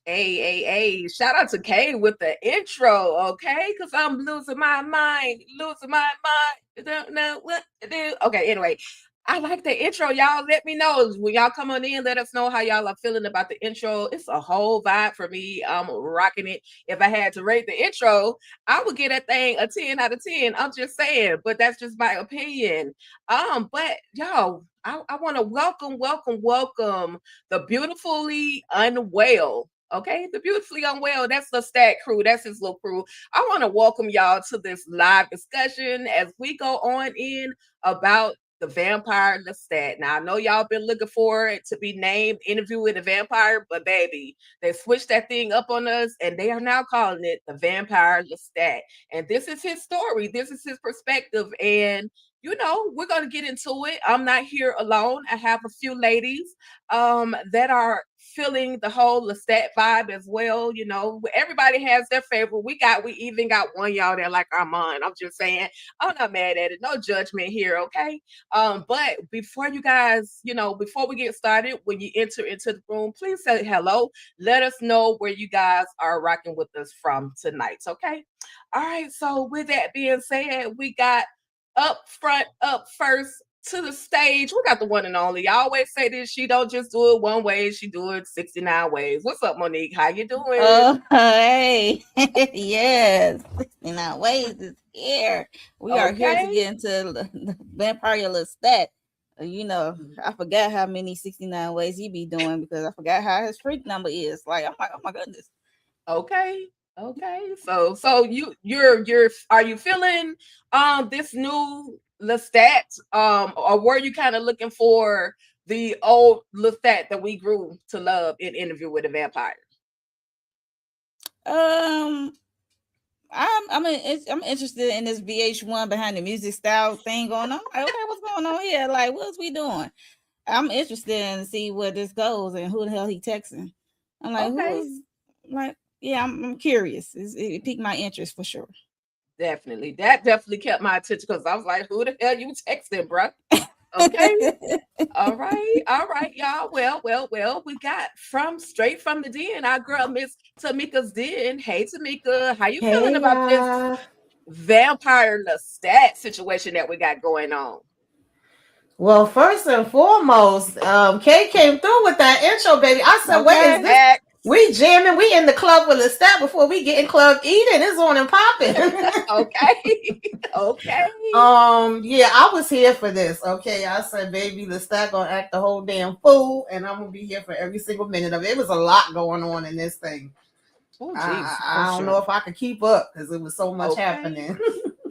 Hey, shout out to Kay with the intro, okay? Because I'm losing my mind. Don't know what to do. Okay, anyway, I like the intro. Y'all let me know. When y'all come on in, let us know how y'all are feeling about the intro. It's a whole vibe for me. I'm rocking it. If I had to rate the intro, I would get that thing a 10 out of 10. I'm just saying, but that's just my opinion. But y'all, I want to welcome the beautifully unwell. Okay, the beautifully unwell. That's the stat crew. That's his little crew. I want to welcome y'all to this live discussion as we go on in about the vampire LESTAT. Now I know y'all been looking for it to be named Interview with a Vampire, but baby, they switched that thing up on us and they are now calling it the Vampire LESTAT. And this is his story. This is his perspective. And you know, we're going to get into it. I'm not here alone. I have a few ladies that are feeling the whole LESTAT vibe as well. You know, everybody has their favorite. We even got one y'all that like Armand. I'm just saying, I'm not mad at it. No judgment here, okay? But before you guys, you know, before we get started, when you enter into the room, please say hello. Let us know where you guys are rocking with us from tonight, okay? All right, so with that being said, we got up first to the stage. We got the one and only. I always say this. She don't just do it one way. She do it 69 ways. What's up, Monique? How you doing? Oh, hey. Yes. 69 ways is here. We are here to get into the vampire LESTAT. You know, I forgot how many 69 ways he be doing because I forgot how his freak number is. Like, I'm like, oh my goodness. Okay. So are you feeling this new LESTAT? Or were you kind of looking for the old LESTAT that we grew to love in Interview with a Vampire? I'm interested in this VH1 behind the music style thing going on. Like, okay, what's going on here? Like, what's we doing? I'm interested in see where this goes and who the hell he texting. I'm like, who's like, yeah, I'm curious. It piqued my interest for sure. Definitely. That definitely kept my attention because I was like, who the hell you texting, bro? Okay. All right, y'all. Well, we got straight from the den, our girl Miss Tamika's den. Hey Tamika, how you feeling about this vampire LESTAT situation that we got going on? Well, first and foremost, Kay came through with that intro, baby. I said, what is this? We jamming, we in the club with LESTAT before we get in club eating. It's on and popping. Okay. Yeah, I was here for this. Okay. I said, baby, LESTAT gonna act the whole damn fool, and I'm gonna be here for every single minute of it. It was a lot going on in this thing. Oh, I don't know if I could keep up because it was so much happening.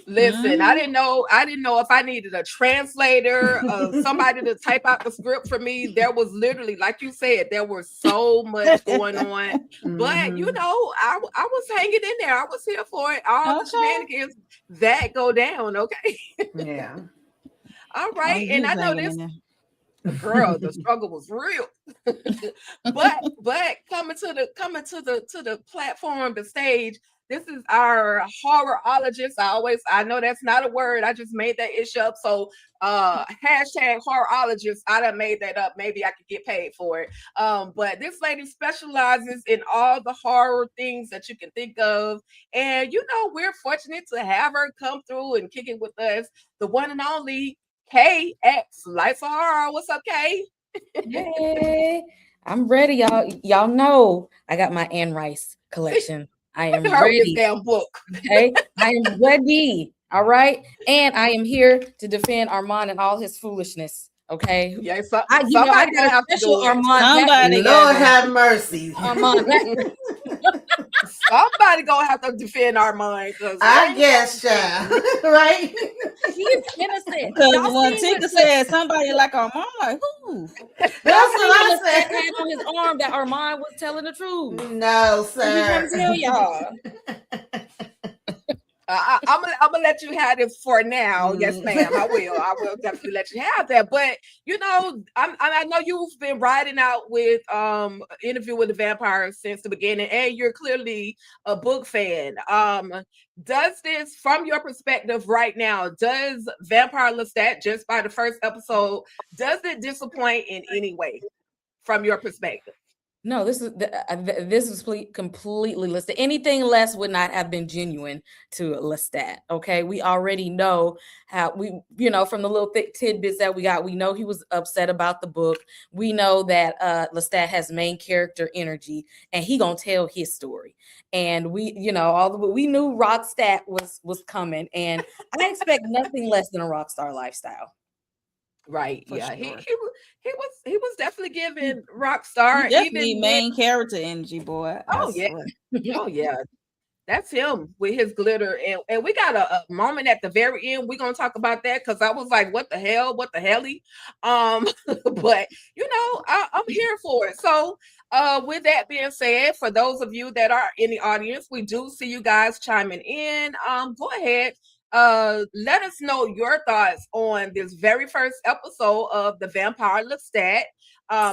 Listen, I didn't know if I needed a translator, somebody to type out the script for me. There was literally, like you said, there was so much going on. But you know, I was hanging in there. I was here for it. All the shenanigans that go down. Okay. Yeah. All right. And I know this girl, the struggle was real. but coming to the platform, the stage. This is our horrorologist. I know that's not a word. I just made that ish up. So hashtag horrorologist. I done made that up. Maybe I could get paid for it. But this lady specializes in all the horror things that you can think of. And you know, we're fortunate to have her come through and kick it with us. The one and only KX Lights of Horror. What's up, Kay? Hey, I'm ready, y'all. Y'all know I got my Anne Rice collection. I am ready. Damn book. Okay, I am ready. All right. And I am here to defend Armand and all his foolishness. Okay. Yeah, I somebody got a have to special do it. Armand. Lord have mercy. Armand. Somebody gonna have to defend Armand. I guess, child. Right? He is innocent. Because when Tika said somebody like Armand, I'm like, who? That's what I said. Had on his arm that Armand was telling the truth. No, sir. He trying to tell y'all. I'm gonna let you have this for now. Yes, ma'am. I will definitely let you have that. But you know, I know you've been riding out with Interview with the Vampire since the beginning, and you're clearly a book fan. Does this, from your perspective right now, does Vampire Lestat, just by the first episode, does it disappoint in any way from your perspective? No, this is completely LESTAT. Anything less would not have been genuine to LESTAT. Okay, we already know how from the little tidbits that we got. We know he was upset about the book. We know that LESTAT has main character energy, and he gonna tell his story. And we knew Rockstat was coming, and I expect nothing less than a rock star lifestyle. Right. Yeah. Sure. He was definitely giving Rockstar. Definitely main character energy, boy. Oh yeah. Oh yeah. That's him with his glitter. And we got a moment at the very end. We're gonna talk about that because I was like, what the hell? What the helly? But I'm here for it. So with that being said, for those of you that are in the audience, we do see you guys chiming in. Go ahead. Let us know your thoughts on this very first episode of The Vampire Lestat.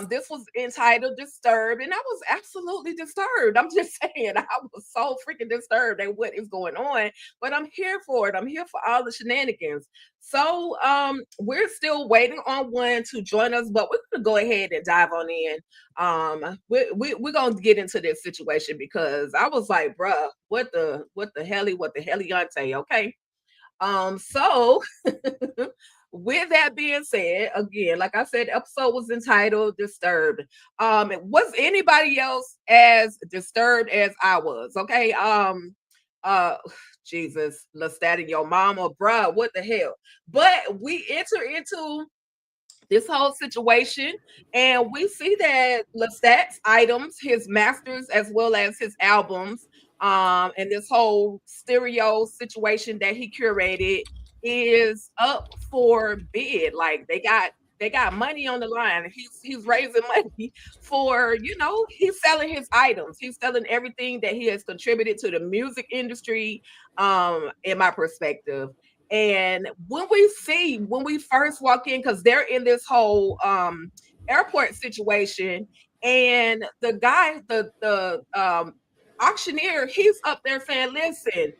This was entitled Disturbed, and I was absolutely disturbed. I'm just saying, I was so freaking disturbed at what is going on, but I'm here for it. I'm here for all the shenanigans. So we're still waiting on one to join us, but we're gonna go ahead and dive on in. We're gonna get into this situation because I was like, bruh, what the helliyante, okay? So with that being said, again, like I said, the episode was entitled Disturbed. Was anybody else as disturbed as I was? Okay. Jesus, Lestat and your mama, bruh, what the hell? But we enter into this whole situation, and we see that Lestat's items, his masters as well as his albums, and this whole stereo situation that he curated is up for bid. Like they got money on the line. He's raising money for, he's selling his items. He's selling everything that he has contributed to the music industry, in my perspective. And when we first walk in, because they're in this whole airport situation, and the guy, the auctioneer, he's up there saying, listen,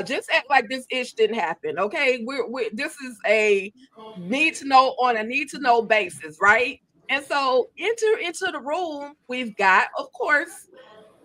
just act like this ish didn't happen. Okay, this is a need to know basis, right? And so enter into the room, we've got, of course,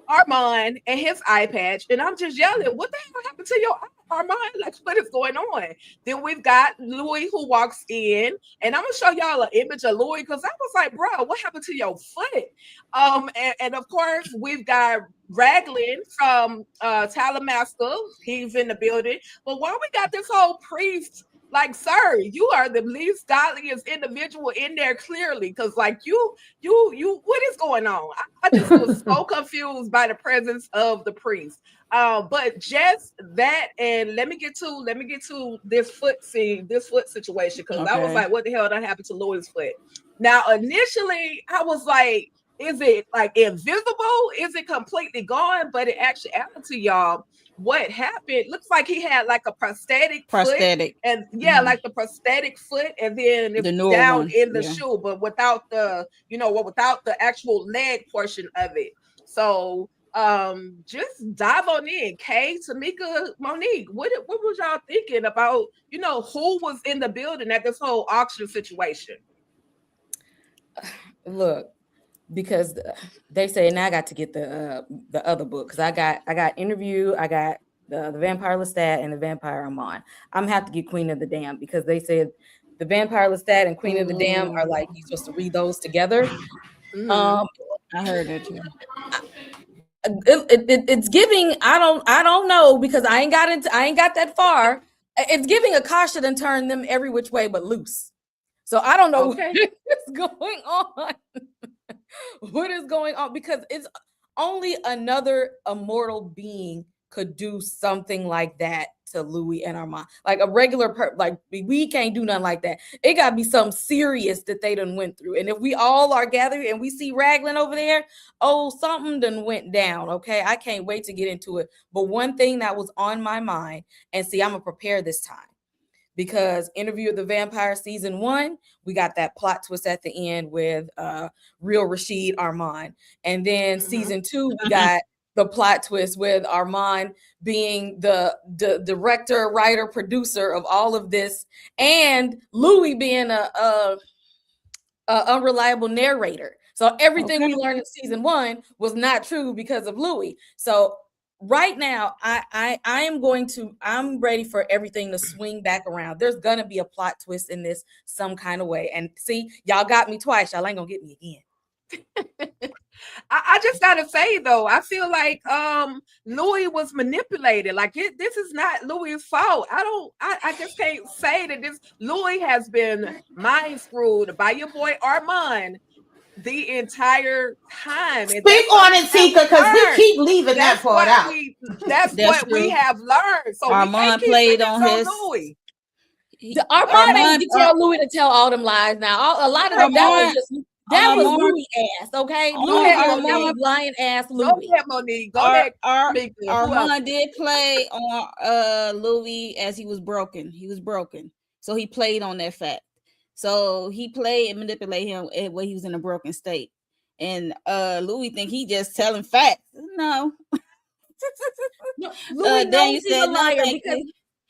Armand and his eye patch, and I'm just yelling, what the hell happened to your eye, Armand? Like, what is going on? Then we've got Louis who walks in, and I'm gonna show y'all an image of Louis because I was like, bro, what happened to your foot? And of course we've got Raglan from Talamaster. He's in the building. But why we got this whole priest? Like, sir, you are the least godliest individual in there, clearly, because like you, what is going on? I just was so confused by the presence of the priest. But just that, and let me get to this foot situation, because I was like, what the hell done happened to Louis' foot? Now, initially, I was like, is it like invisible? Is it completely gone? But it actually happened to y'all. What happened? Looks like he had like a prosthetic foot, and like the prosthetic foot, and then it's down in the shoe, but without the actual leg portion of it. So just dive on in. Kay, Tamika, Monique, what was y'all thinking about, who was in the building at this whole auction situation? Look, because they say now I got to get the other book, because I got Interview, I got the Vampire Lestat and the Vampire Armand. I'm gonna have to get Queen of the Dam, because they said the Vampire Lestat and Queen of the Dam are like, you're supposed to read those together. I heard that too. It's giving. I don't know, because I ain't got that far. it's giving Akasha and turn them every which way but loose. So I don't know what is going on. What is going on? Because it's only another immortal being could do something like that to Louis and Armand. Like a regular like we can't do nothing like that. It gotta be something serious that they done went through. And if we all are gathered and we see Raglan over there, oh, something done went down. Okay, I can't wait to get into it. But one thing that was on my mind, and see, I'm gonna prepare this time. Because Interview of the Vampire season 1, we got that plot twist at the end with real Rashid Armand. And then season 2, we got the plot twist with Armand being the director, writer, producer of all of this, and Louis being a unreliable narrator. So everything we learned in season 1 was not true because of Louis. So right now, I'm ready for everything to swing back around. There's gonna be a plot twist in this some kind of way. And see, y'all got me twice. Y'all ain't gonna get me again. I just gotta say though, I feel like Louis was manipulated. Like this is not Louis' fault. I just can't say that this Louis has been mind screwed by your boy Armand the entire time. Speak on it, Tika, because we keep leaving that part out. That's what we have learned. So Armand played on his. Louis. Armand ain't tell Louis to tell all them lies. Now, a lot of them that was Louis ass. Okay, Louis lying ass Louis. Go ahead, Monique. Go ahead. Armand did play on Louis as he was broken. He was broken, so he played on that fact. So he played and manipulated him when he was in a broken state. And Louis think he just telling facts. No. Louis knows he's a liar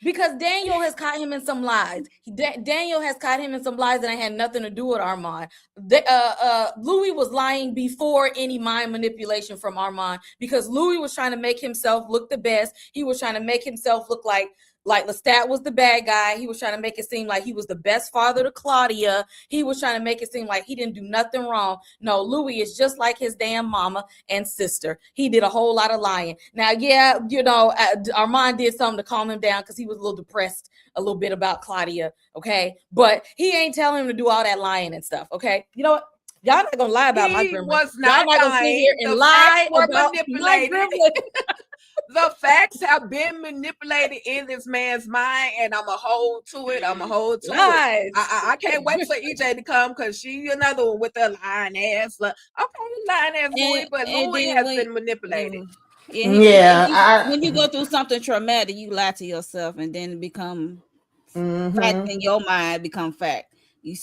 because Daniel has caught him in some lies. Daniel has caught him in some lies that had nothing to do with Armand. Louis was lying before any mind manipulation from Armand because Louis was trying to make himself look the best. He was trying to make himself look like Lestat was the bad guy. He was trying to make it seem like he was the best father to Claudia. He was trying to make it seem like he didn't do nothing wrong. No, Louis is just like his damn mama and sister. He did a whole lot of lying. Now, yeah, Armand did something to calm him down because he was a little depressed a little bit about Claudia, okay? But he ain't telling him to do all that lying and stuff, okay? You know what? Y'all not gonna lie about my grandma. Y'all not gonna sit here and lie about my grandma. The facts have been manipulated in this man's mind, and I'm going to hold to it. Lies. I can't wait for EJ to come because she another one with the lying ass. Okay, lying ass Louis, but Louis has been manipulated. When you go through something traumatic, you lie to yourself, and then it become fact in your mind, become fact. You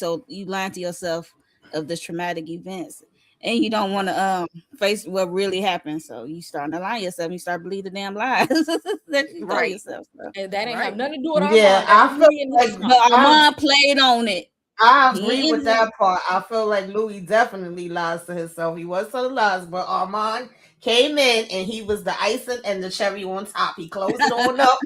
lying to yourself of the traumatic events. And you don't want to face what really happened, so you start to lie yourself. You start believing the damn lies that you tell yourself. So. And that ain't have nothing to do with Armand. Yeah, I feel like Armand played on it. I agree with that part. I feel like Louis definitely lies to himself. He was telling lies, but Armand came in and he was the icing and the cherry on top. He closed it on up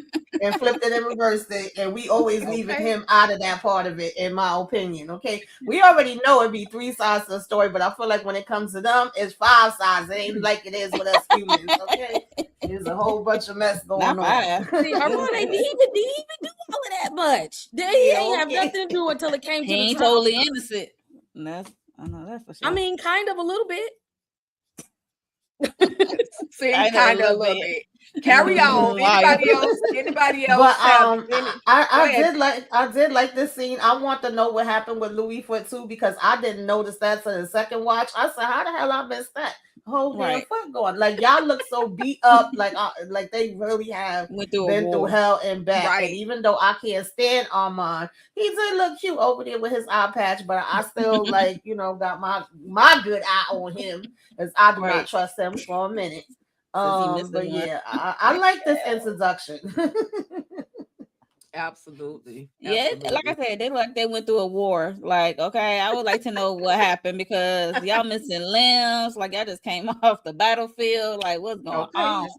and flipped it and reversed it. And we always leaving him out of that part of it, in my opinion. Okay. We already know it'd be 3 sides to the story, but I feel like when it comes to them, it's 5 sides. It ain't like it is with us humans. Okay. There's a whole bunch of mess going on. See, Armand didn't even do all of that much. He ain't have nothing to do until it came to he ain't totally innocent. I know that for sure. I mean, kind of a little bit. See, kind of a little bit. Carry on. Anybody else? But I did like this scene. I want to know what happened with Louis Foot too, because I didn't notice that to the second watch. I said, "How the hell I missed that?" Whole damn foot going. Like y'all look so beat up, like they really have been through hell and back. Right. And even though I can't stand Armand, he did look cute over there with his eye patch, but I still got my good eye on him, as I do not trust him for a minute. But yeah, I like this introduction. Absolutely. Yeah, like I said, they like they went through a war. Like, okay, I would like to know what happened because y'all missing limbs. Like, y'all just came off the battlefield. Like, what's going on?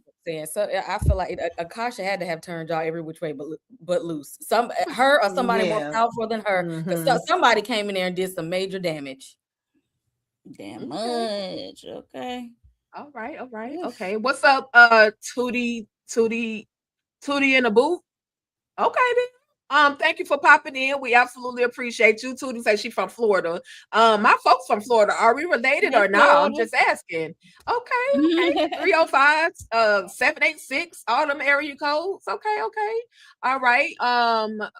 So I feel like Akasha had to have turned y'all every which way but loose. Her or somebody more powerful than her. Because somebody came in there and did some major damage. Damn much. Okay. All right. Okay. What's up, Tootie in the booth? Okay then. Thank you for popping in. We absolutely appreciate you. Tootie says she's from Florida. My folks from Florida. Are we related Hey, or not? I'm Florida. just asking. Okay. 305 786, all them area codes. Okay. All right.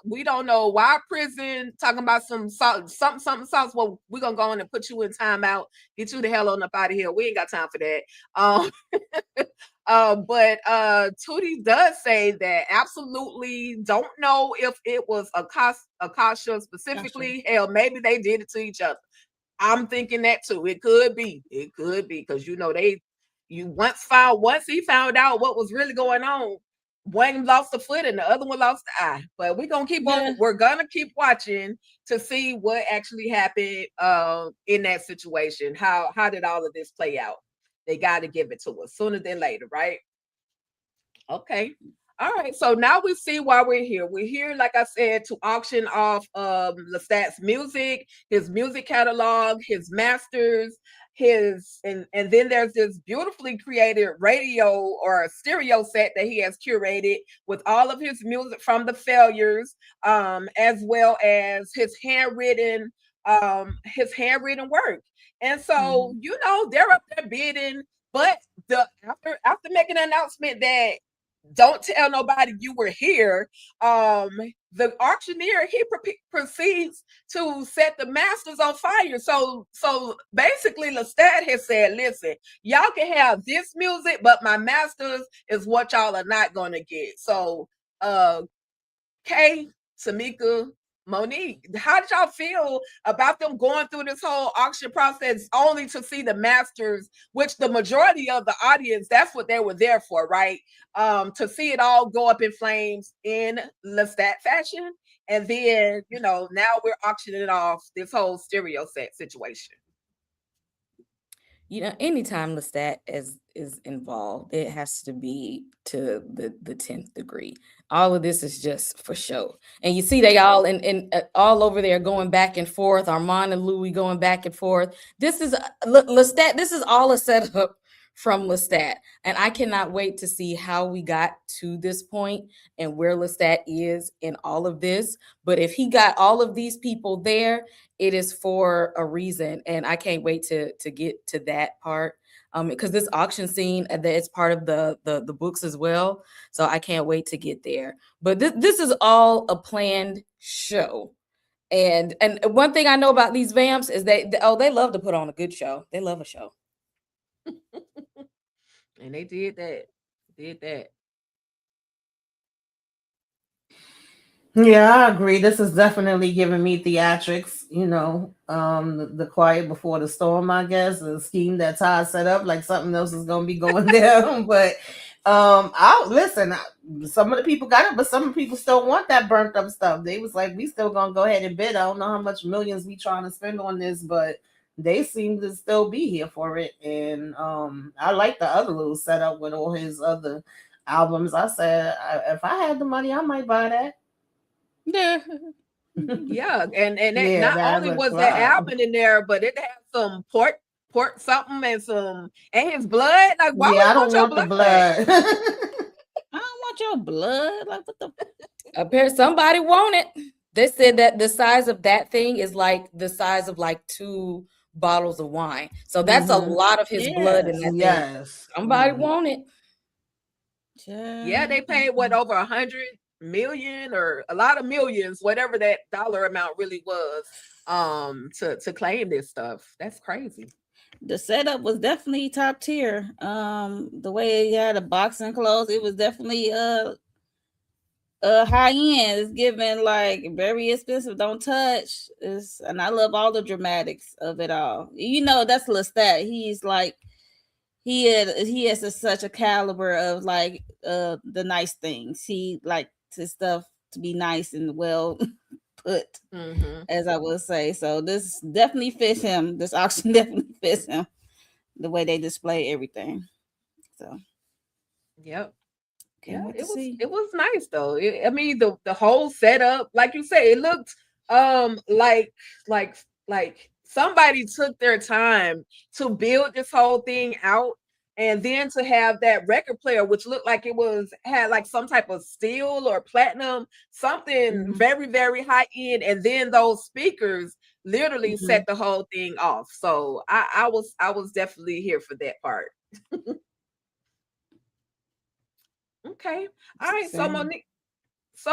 We don't know why prison talking about some something sauce. Well, we're gonna go on and put you in timeout. Get you the hell on up out of here. We ain't got time for that. But Tootie does say that absolutely don't know if it was Akasha specifically. Hell, maybe they did it to each other. I'm thinking that too. It could be because once he found out what was really going on, one lost a foot and the other one lost the eye. But we're gonna keep on. We're gonna keep watching to see what actually happened in that situation. How did all of this play out? They got to give it to us sooner than later, right? Okay. All right. So now we see why we're here. We're here, like I said, to auction off Lestat's music, his music catalog, his masters, and then there's this beautifully created radio or stereo set that he has curated with all of his music from the failures, as well as his handwritten work. And so, they're up there bidding, but after making an announcement that don't tell nobody you were here, the auctioneer proceeds to set the masters on fire. So basically Lestat has said, listen, y'all can have this music, but my masters is what y'all are not gonna get. So Kay, Tamika, Monique, how did y'all feel about them going through this whole auction process only to see the masters, which the majority of the audience, that's what they were there for, right? To see it all go up in flames in Lestat fashion. And then, now we're auctioning off this whole stereo set situation. Anytime Lestat is involved, it has to be to the 10th degree. All of this is just for show. And you see they all all over there going back and forth. Armand and Louis going back and forth. This is Lestat. This is all a setup from Lestat. And I cannot wait to see how we got to this point and where Lestat is in all of this. But if he got all of these people there, it is for a reason. And I can't wait to get to that part. Because this auction scene, it's part of the books as well. So I can't wait to get there. But this is all a planned show. And one thing I know about these vamps is they love to put on a good show. They love a show. And they did that. Yeah, I agree. This is definitely giving me theatrics, the quiet before the storm, I guess, a scheme that Todd set up, like something else is gonna be going down. But I'll listen, some of the people got it, but some of the people still want that burnt up stuff. They was like, we still gonna go ahead and bid. I don't know how much millions we trying to spend on this, but they seem to still be here for it. And I like the other little setup with all his other albums. I said, if I had the money, I might buy that. Yeah, and not only was that album in there, but it had some pork something and his blood. Like, why would I don't want the blood? I don't want your blood. Like, what the? Apparently, somebody want it. They said that the size of that thing is like the size of like 2 bottles of wine. So that's a lot of his blood in that thing. Somebody want it. Yeah, they paid what, over 100 million or a lot of millions, whatever that dollar amount really was, to claim this stuff. That's crazy. The setup was definitely top tier. The way he had the boxing clothes, it was definitely high end. It's given like very expensive, don't touch. And I love all the dramatics of it all. That's Lestat. He's like he has such a caliber of like the nice things. He like his stuff to be nice and well put, as I would say. So this definitely fits him. This auction definitely fits him. The way they display everything. So, yep. Yeah, it was nice though. I mean, the whole setup, like you say, it looked like somebody took their time to build this whole thing out. and then to have that record player, which looked like had like some type of steel or platinum, something very, very high end, and then those speakers literally set the whole thing off. So I was definitely here for that part. Okay. All right. So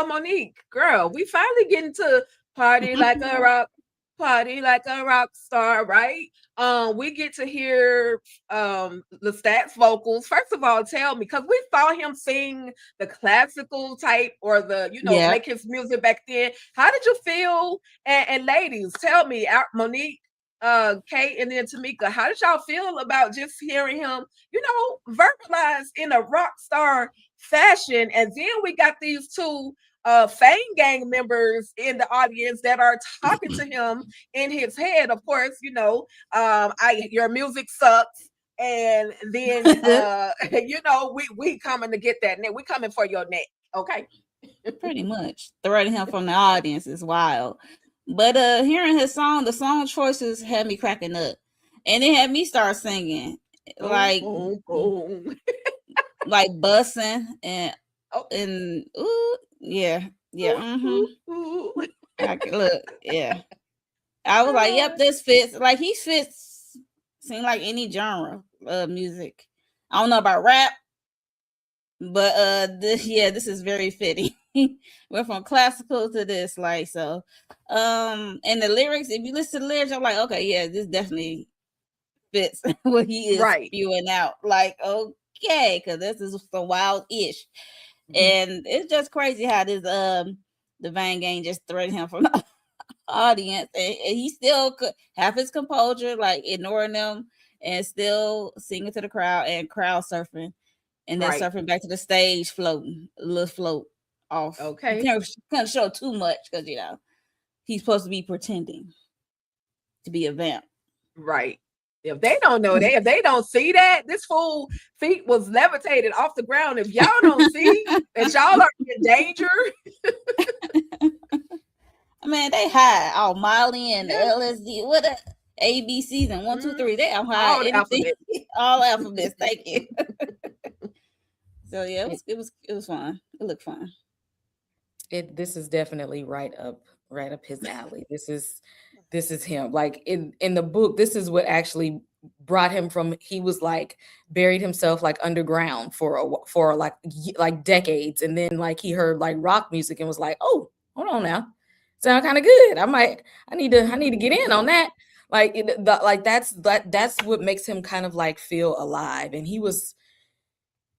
Monique, girl, we finally getting to party like a rock star, right? We get to hear LESTAT's vocals. First of all, tell me, because we saw him sing the classical type or the, make his music back then. How did you feel? And ladies, tell me, Monique, Kate, and then Tamika, how did y'all feel about just hearing him, verbalize in a rock star fashion? And then we got these two Fang Gang members in the audience that are talking to him in his head. Of course, your music sucks, and then we coming to get that neck. We coming for your neck, okay? Pretty much threatening him from the audience is wild. But hearing his song, the song choices had me cracking up, and it had me start singing like bussing and ooh. Yeah. Look, yeah. I was like, yep, this fits. Like he fits. Seem like any genre of music. I don't know about rap, but this is very fitting. We're from classical to this, like so. And the lyrics, if you listen to the lyrics, I'm like, okay, yeah, this definitely fits what he is spewing out. Like, okay, because this is so wild-ish. And it's just crazy how this the Van Gang just threatened him from the audience, and he still could have his composure, like ignoring them and still singing to the crowd and crowd surfing, and then surfing back to the stage, floating a little float off. Okay, he can't show too much because he's supposed to be pretending to be a vamp, right? If they don't know that, if they don't see that, this fool feet was levitated off the ground. If y'all don't see that y'all are in danger. I mean, they high. Oh, Molly and LSD. What ABCs and 1, 2, 3. They are high. All alphabets. Thank you. So yeah, it was fun. It looked fun. This is definitely right up his alley. This is him. Like in the book, this is what actually brought him from. He was like buried himself like underground for like decades, and then like he heard like rock music and was like, oh, hold on now, sound kind of good. I need to get in on that. Like that's what makes him kind of like feel alive, and he was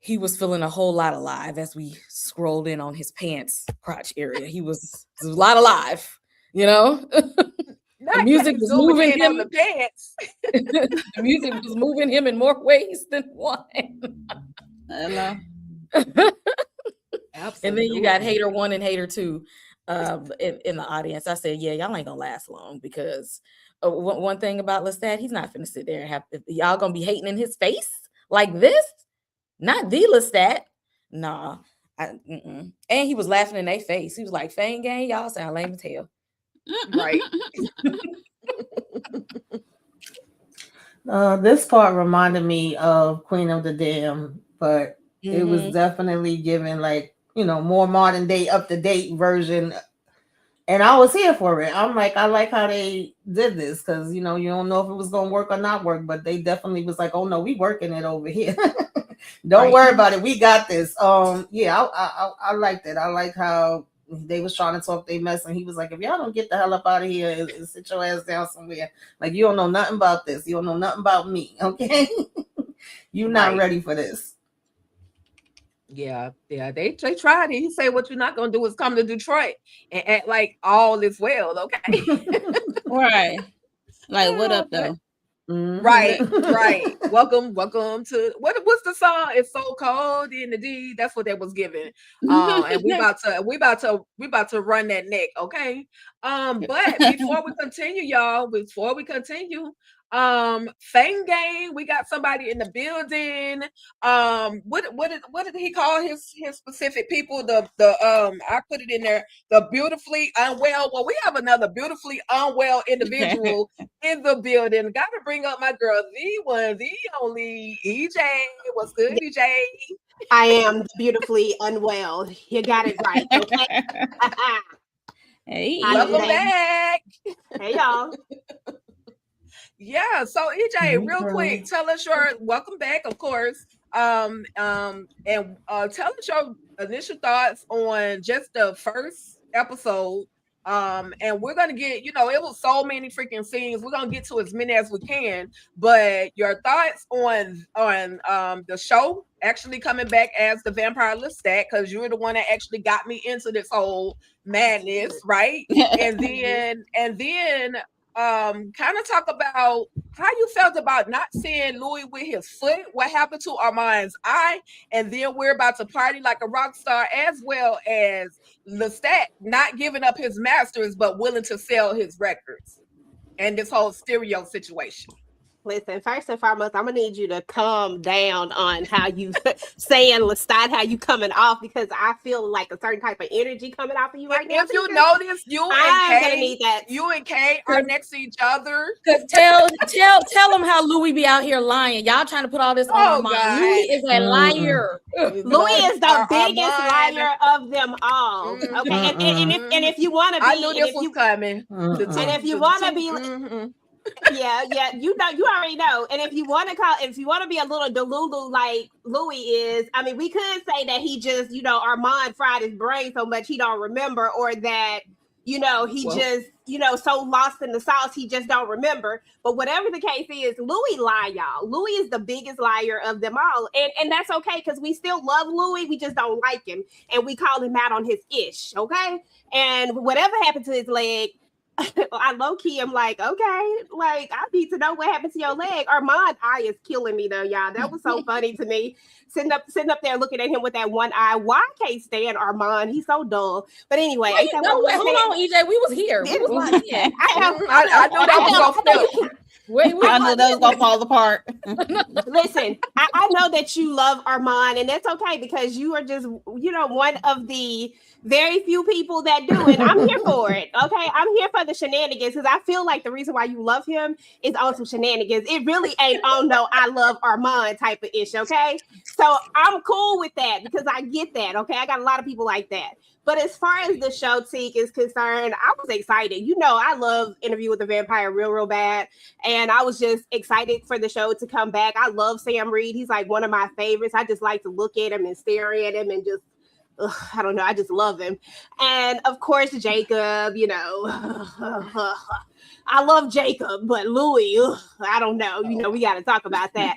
feeling a whole lot alive as we scrolled in on his pants crotch area. He was a lot alive, The music was moving him. The pants. The music was moving him in more ways than one. Hello. Absolutely. And then you got hater 1 and hater 2 in the audience. I said, yeah, y'all ain't gonna last long, because one thing about LESTAT, he's not finna sit there and have y'all gonna be hating in his face like this. Not the LESTAT. Nah. And he was laughing in their face. He was like, Fang Gang, y'all sound lame as hell. Right. This part reminded me of Queen of the Dam, but it was definitely given like, more modern day, up to date version. And I was here for it. I'm like, I like how they did this, because you don't know if it was gonna work or not work, but they definitely was like, oh no, we working it over here. Don't worry about it. We got this. I liked it. I like how they was trying to talk their mess, and he was like, if y'all don't get the hell up out of here and sit your ass down somewhere, like you don't know nothing about this. You don't know nothing about me. Okay. You're not ready for this. Yeah, they tried it. He said, what you're not gonna do is come to Detroit and act like all is well, okay? Right. Like, what up though? Right. Welcome to what's the song? It's so cold in the D. That's what that was given. And we about to run that neck, okay? But before we continue, y'all, Fang Gang, we got somebody in the building. What did he call his specific people? I put it in there, the beautifully unwell. Well, we have another beautifully unwell individual in the building. Got to bring up my girl, the one, the only EJ. What's good, EJ? I am beautifully unwell. You got it right. Okay. Hey, welcome back. Hey, y'all. Yeah, so EJ, real quick, tell us your welcome back, of course. And tell us your initial thoughts on just the first episode. And we're gonna get, it was so many freaking scenes. We're gonna get to as many as we can, but your thoughts on the show actually coming back as the Vampire Lestat, because you're the one that actually got me into this whole madness, right? and then kind of talk about how you felt about not seeing Louis with his foot, what happened to Armand's eye, and then we're about to party like a rock star, as well as Lestat not giving up his masters but willing to sell his records, and this whole stereo situation. Listen, first and foremost, I'm gonna need you to calm down on how you saying Lestat, how you coming off, because I feel like a certain type of energy coming off of you right now. If you notice, you and Kay are next to each other. Cause tell them how Louis be out here lying. Y'all trying to put all this on Armand. Louis is a liar. Louis is the biggest liar of them all. Okay, and if you want to be, I knew this was coming. And if you want to be. Yeah, you already know. And if you want to be a little delulu like Louis is, I mean, we could say that he just, Armand fried his brain so much he don't remember, or that, just, so lost in the sauce he just don't remember. But whatever the case is, Louis lie, y'all. Louis is the biggest liar of them all, and that's okay, because we still love Louis. We just don't like him, and we call him out on his ish, okay? And whatever happened to his leg, I low-key am like, okay, like, I need to know what happened to your leg. Armand's eye is killing me though, y'all. That was so funny to me. Sitting up there looking at him with that one eye. Why I can't stand Armand? He's so dull. But anyway, hold on, EJ. We was here. We was like, yeah. I knew that was gonna flip. I know that was gonna fall apart. Listen, I know that you love Armand, and that's okay, because you are just, one of the very few people that do it. I'm here for it. Okay, I'm here for the shenanigans, because I feel like the reason why you love him is on some shenanigans. It really ain't on no I love Armand type of ish. Okay, so I'm cool with that, because I get that. Okay, I got a lot of people like that. But as far as the show Teak is concerned, I was excited. I love Interview with the Vampire real bad. And I was just excited for the show to come back. I love Sam Reed. He's like one of my favorites. I just like to look at him and stare at him and just, I don't know. I just love him. And of course, Jacob, I love Jacob, but Louis, I don't know. We got to talk about that.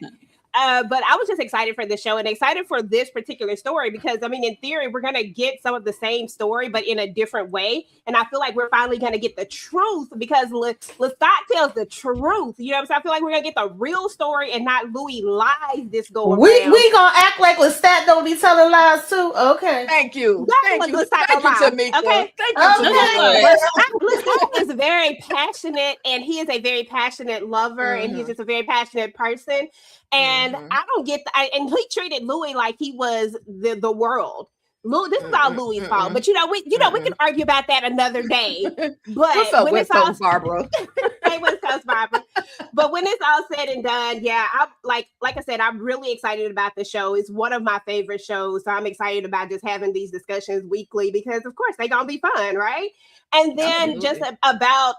But I was just excited for the show and excited for this particular story, because, I mean, in theory, we're going to get some of the same story, but in a different way. And I feel like we're finally going to get the truth, because Lestat tells the truth. You know what I'm saying? I feel like we're going to get the real story and not Louis lies this go around. We going to act like Lestat don't be telling lies too? Okay. Thank you. Thank you, Tamika. Okay. Thank you, Lestat is very passionate, and he is a very passionate lover, and he's just a very passionate person. And I don't get and he treated Louis like he was the world. This is all Louis' fault, but we can argue about that another day. But what's up, West Coast Barbara? Hey, West Coast Barbara. But when it's all said and done, yeah, I'm like I said, I'm really excited about the show. It's one of my favorite shows, so I'm excited about just having these discussions weekly, because of course they're gonna be fun, right? And then just about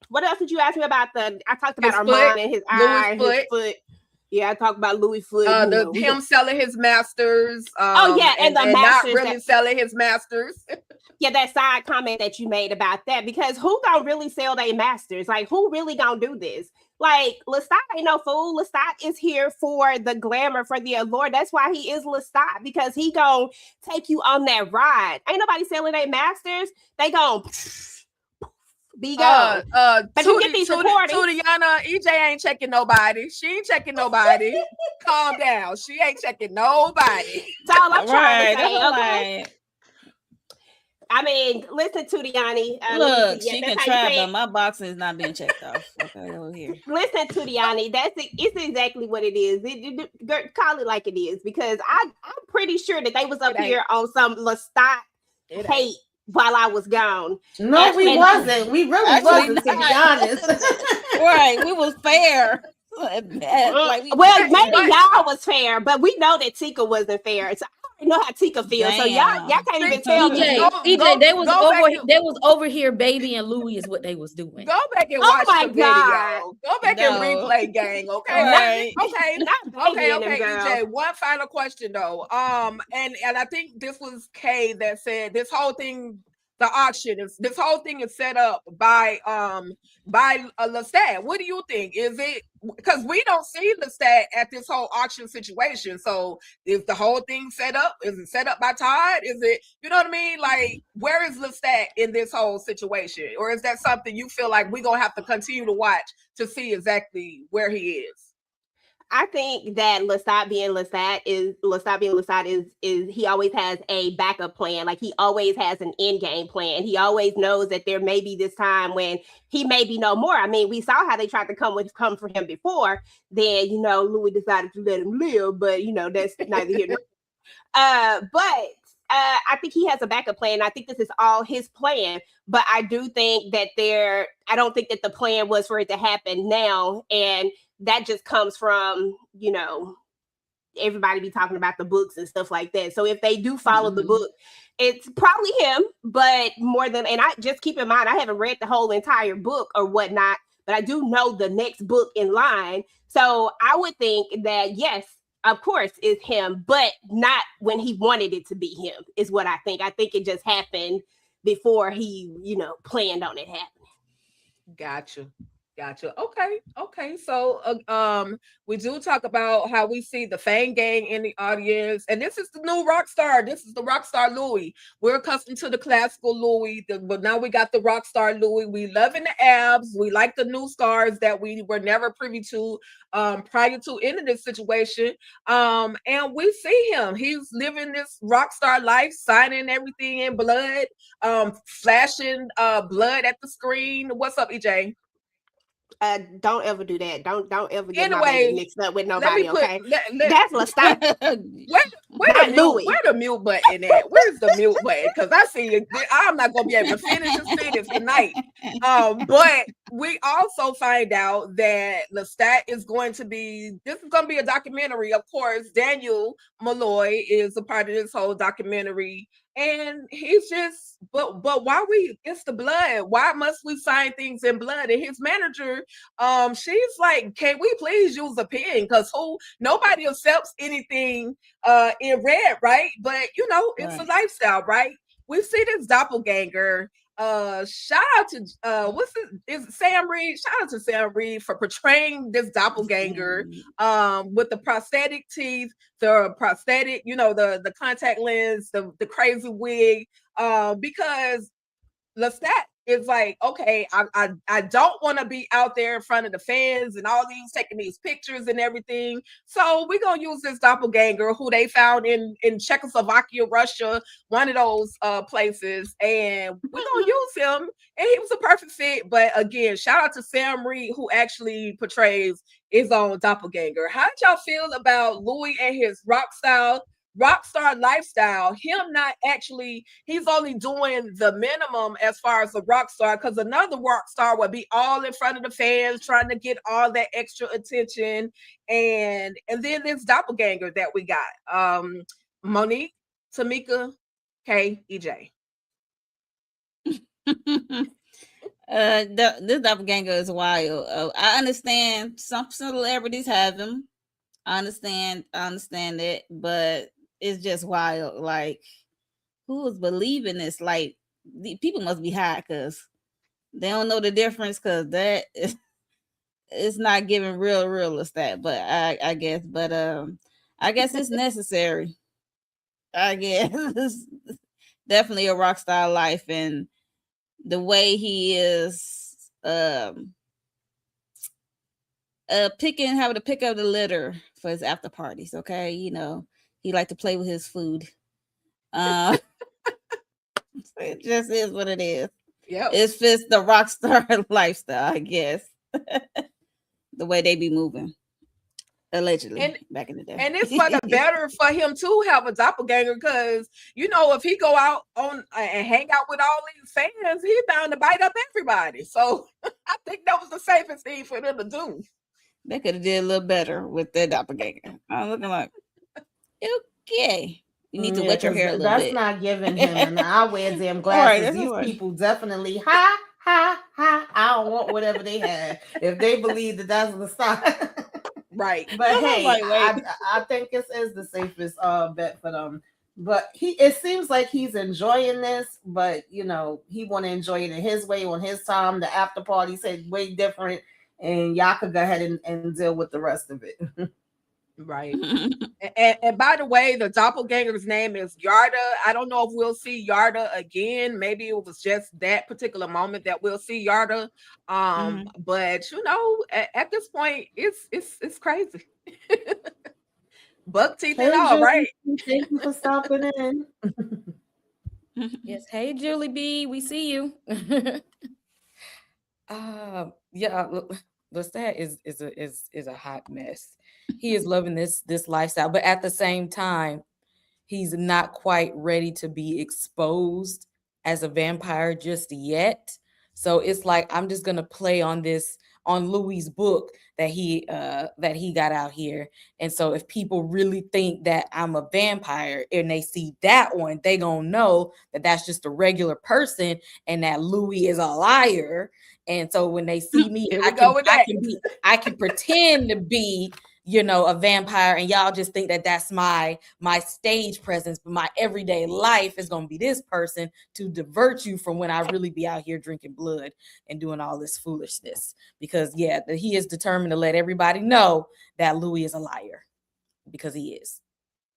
what else did you ask me about? I talked about Armand and his eye, his foot. Yeah, I talked about Louis' foot. Him selling his masters. And the masters not really selling his masters. Yeah, that side comment that you made about that, because who gonna really sell their masters? Like, who really gonna do this? Like, Lestat ain't no fool. Lestat is here for the glamour, for the allure. That's why he is Lestat, because he gonna take you on that ride. Ain't nobody selling their masters. They gonna be gone. But you get these recordings. Tudiana, EJ ain't checking nobody. She ain't checking nobody. Calm down. She ain't checking nobody. That's all I'm trying to say. Okay. I mean, listen to Diani. Look, she can try, but my boxing is not being checked off. Okay, over here. Listen to Diani. It's exactly what it is. Call it like it is, because I'm pretty sure that they was up here on some LESTAT hate while I was gone. No, we wasn't. We really wasn't, to be honest. Right, we was fair. Well, maybe y'all was fair, but we know that Tika wasn't fair. So I know how Tika feels. So y'all can't even tell me. EJ, they was over here, baby and Louie is what they was doing. Go back and watch the video. Go back and replay, gang. Okay, right. Okay. EJ, one final question though. And I think this was Kay that said this whole thing. The auction is this whole thing is set up by LESTAT. What do you think? Is it because we don't see LESTAT at this whole auction situation? So is the whole thing set up? Is it set up by Todd? Is it, you know what I mean? Like, where is LESTAT in this whole situation? Or is that something you feel like we're gonna have to continue to watch to see exactly where he is? I think that LESTAT being LESTAT is he always has a backup plan. Like, he always has an end game plan. He always knows that there may be this time when he may be no more. I mean, we saw how they tried to come for him before. Then, Louis decided to let him live, but that's neither here nor but I think he has a backup plan. I think this is all his plan, but I do think that I don't think that the plan was for it to happen now. And that just comes from, everybody be talking about the books and stuff like that. So if they do follow the book, it's probably him, but and I just keep in mind, I haven't read the whole entire book or whatnot, but I do know the next book in line. So I would think that, yes, of course, it's him, but not when he wanted it to be him, is what I think. I think it just happened before he, planned on it happening. Gotcha. Okay. So we do talk about how we see the Fang gang in the audience, and this is the new rock star. This is the rock star Louis. We're accustomed to the classical Louis, but now we got the rock star Louis. We loving the abs. We like the new scars that we were never privy to prior to into this situation. And we see him. He's living this rock star life, signing everything in blood, flashing blood at the screen. What's up, EJ? Don't ever do that. Don't ever get my baby mixed up with nobody. That's LESTAT. Where the mute button at? Where's the mute button? Because I see you. I'm not gonna be able to finish this sentence tonight. But we also find out that LESTAT is going to be. This is going to be a documentary. Of course, Daniel Malloy is a part of this whole documentary. And he's just, but why it's the blood. Why must we sign things in blood? And his manager, she's like, can we please use a pen? Because nobody accepts anything in red, right? But it's a lifestyle, right? We see this doppelganger. Shout out to is Sam Reed? Shout out to Sam Reed for portraying this doppelganger with the prosthetic teeth, the prosthetic, the contact lens, the crazy wig, because LESTAT is like, okay, I don't want to be out there in front of the fans and all these taking these pictures and everything. So we're gonna use this doppelganger who they found in Czechoslovakia, Russia, one of those places, and we're gonna use him. And he was a perfect fit. But again, shout out to Sam Reed who actually portrays his own doppelganger. How did y'all feel about Louis and his rock star lifestyle? Him not actually, he's only doing the minimum as far as the rock star, because another rock star would be all in front of the fans trying to get all that extra attention. And then this doppelganger that we got, Monique, Tamika, Kay, EJ. This doppelganger is wild. I understand some celebrities have him. I understand it, but it's just wild. Like, who is believing this? Like, people must be high because they don't know the difference, because that is, it's not giving real LESTAT. But I guess it's necessary. I guess it's definitely a rock star life, and the way he is having to pick up the litter for his after parties. Okay, he like to play with his food, It just is what it is. Yep. It fits the rock star lifestyle, I guess. The way they be moving. Allegedly, back in the day. And it's for the better for him to have a doppelganger, because if he go out on and hang out with all these fans, he's bound to bite up everybody. So I think that was the safest thing for them to do. They could have did a little better with their doppelganger. I'm looking like, okay, you need to wet your hair a little that's bit. Not giving him, and I wear damn glasses. These people definitely ha. I don't want whatever they have if they believe that that's the style. Right. But hey, I think it is the safest bet for them. But it seems like he's enjoying this, but he want to enjoy it in his way, on his time. The after party said way different, and y'all could go ahead and deal with the rest of it. Right. and by the way, the doppelganger's name is Yarda. I don't know if we'll see Yarda again. Maybe it was just that particular moment that we'll see Yarda. But at this point, it's crazy. Buck teeth and all, right? Thank you for stopping in. Yes. Hey, Julie B, we see you. LESTAT is a hot mess. He is loving this lifestyle, but at the same time, he's not quite ready to be exposed as a vampire just yet. So it's like, I'm just gonna play on Louis' book that he got out here. And so if people really think that I'm a vampire and they see that one, they gonna know that that's just a regular person and that Louis is a liar. And so when they see me, I can pretend to be, a vampire, and y'all just think that that's my stage presence, but my everyday life is going to be this person to divert you from when I really be out here drinking blood and doing all this foolishness. Because he is determined to let everybody know that Louis is a liar, because he is.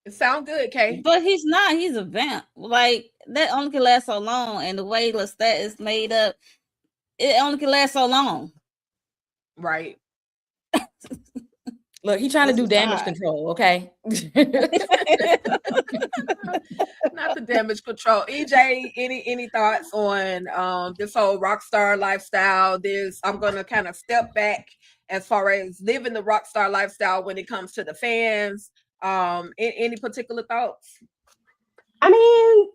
It sounds good, Kay. But he's not. He's a vamp. Like, that only can last so long, and the way LESTAT is made up, it only can last so long. Right. Look, he's trying to do damage control, okay? Not the damage control. EJ, any thoughts on this whole rock star lifestyle? I'm going to kind of step back as far as living the rock star lifestyle when it comes to the fans. Any particular thoughts? I mean,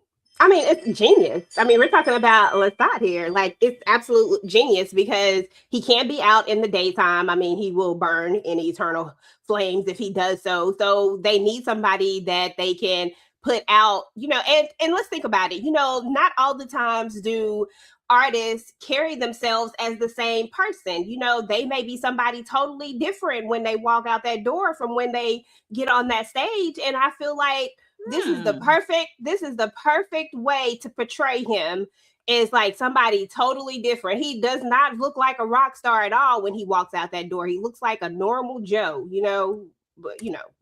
it's genius. I mean, we're talking about LESTAT here. Like, it's absolute genius, because he can't be out in the daytime. I mean, he will burn in eternal flames if he does so. So they need somebody that they can put out, and let's think about it. Not all the times do artists carry themselves as the same person. They may be somebody totally different when they walk out that door from when they get on that stage. And I feel like this is the perfect way to portray him, is like somebody totally different. He does not look like a rock star at all when he walks out that door. He looks like a normal Joe,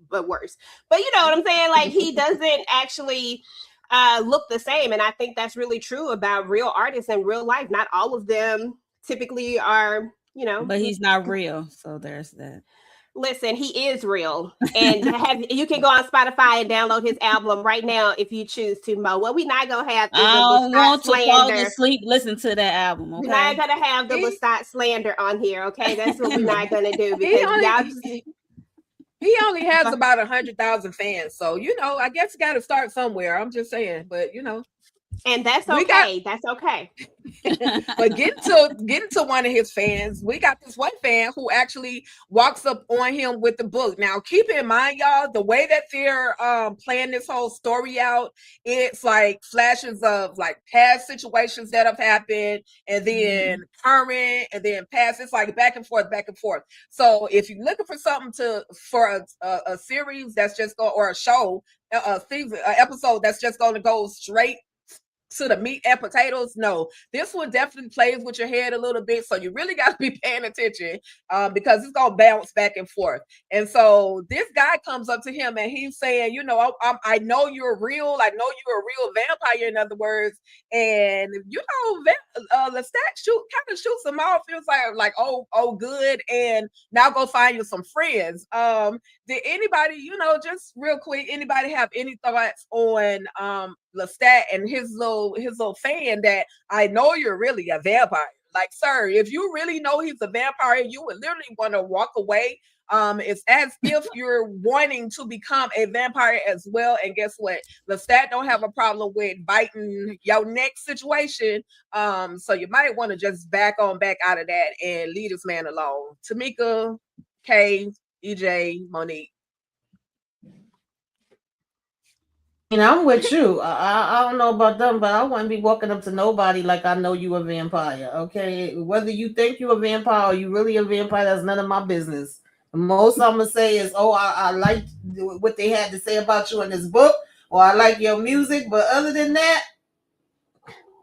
but worse. But you know what I'm saying? Like, he doesn't actually look the same. And I think that's really true about real artists in real life. Not all of them typically are, But he's not real. So there's that. Listen, he is real, and you can go on Spotify and download his album right now if you choose to, Mo. Well, we're not gonna have. I don't want to fall asleep. Listen to that album. Okay? We're not gonna have the LESTAT slander on here. Okay, that's what we're not gonna do, because he only has about 100,000 fans, so I guess you got to start somewhere. I'm just saying, but and that's okay. That's okay. But getting to one of his fans, we got this one fan who actually walks up on him with the book. Now, keep in mind, y'all, the way that they're playing this whole story out, it's like flashes of like past situations that have happened, and then current, and then past. It's like back and forth. So if you're looking for something for a series that's just go, or a show, a episode that's just going to go straight to the meat and potatoes, no, this one definitely plays with your head a little bit, so you really got to be paying attention, because it's gonna bounce back and forth. And so this guy comes up to him and he's saying, I know you're real. I know you're a real vampire, in other words, and LESTAT kind of shoots him off. Feels like oh good, and now go find you some friends. Did anybody, just real quick, anybody have any thoughts on Lestat and his little fan that I know you're really a vampire. Like, sir, if you really know he's a vampire, you would literally want to walk away. It's as if you're wanting to become a vampire as well. And guess what? Lestat don't have a problem with biting your neck situation. So you might want to just back out of that and leave this man alone. Tamika, Kay, EJ, Monique. You know, I'm with you. I don't know about them, but I wouldn't be walking up to nobody like I know you a vampire. Okay, whether you think you a vampire or you really a vampire, that's none of my business. The most I'm gonna say is, oh, I like what they had to say about you in this book, or I like your music. But other than that,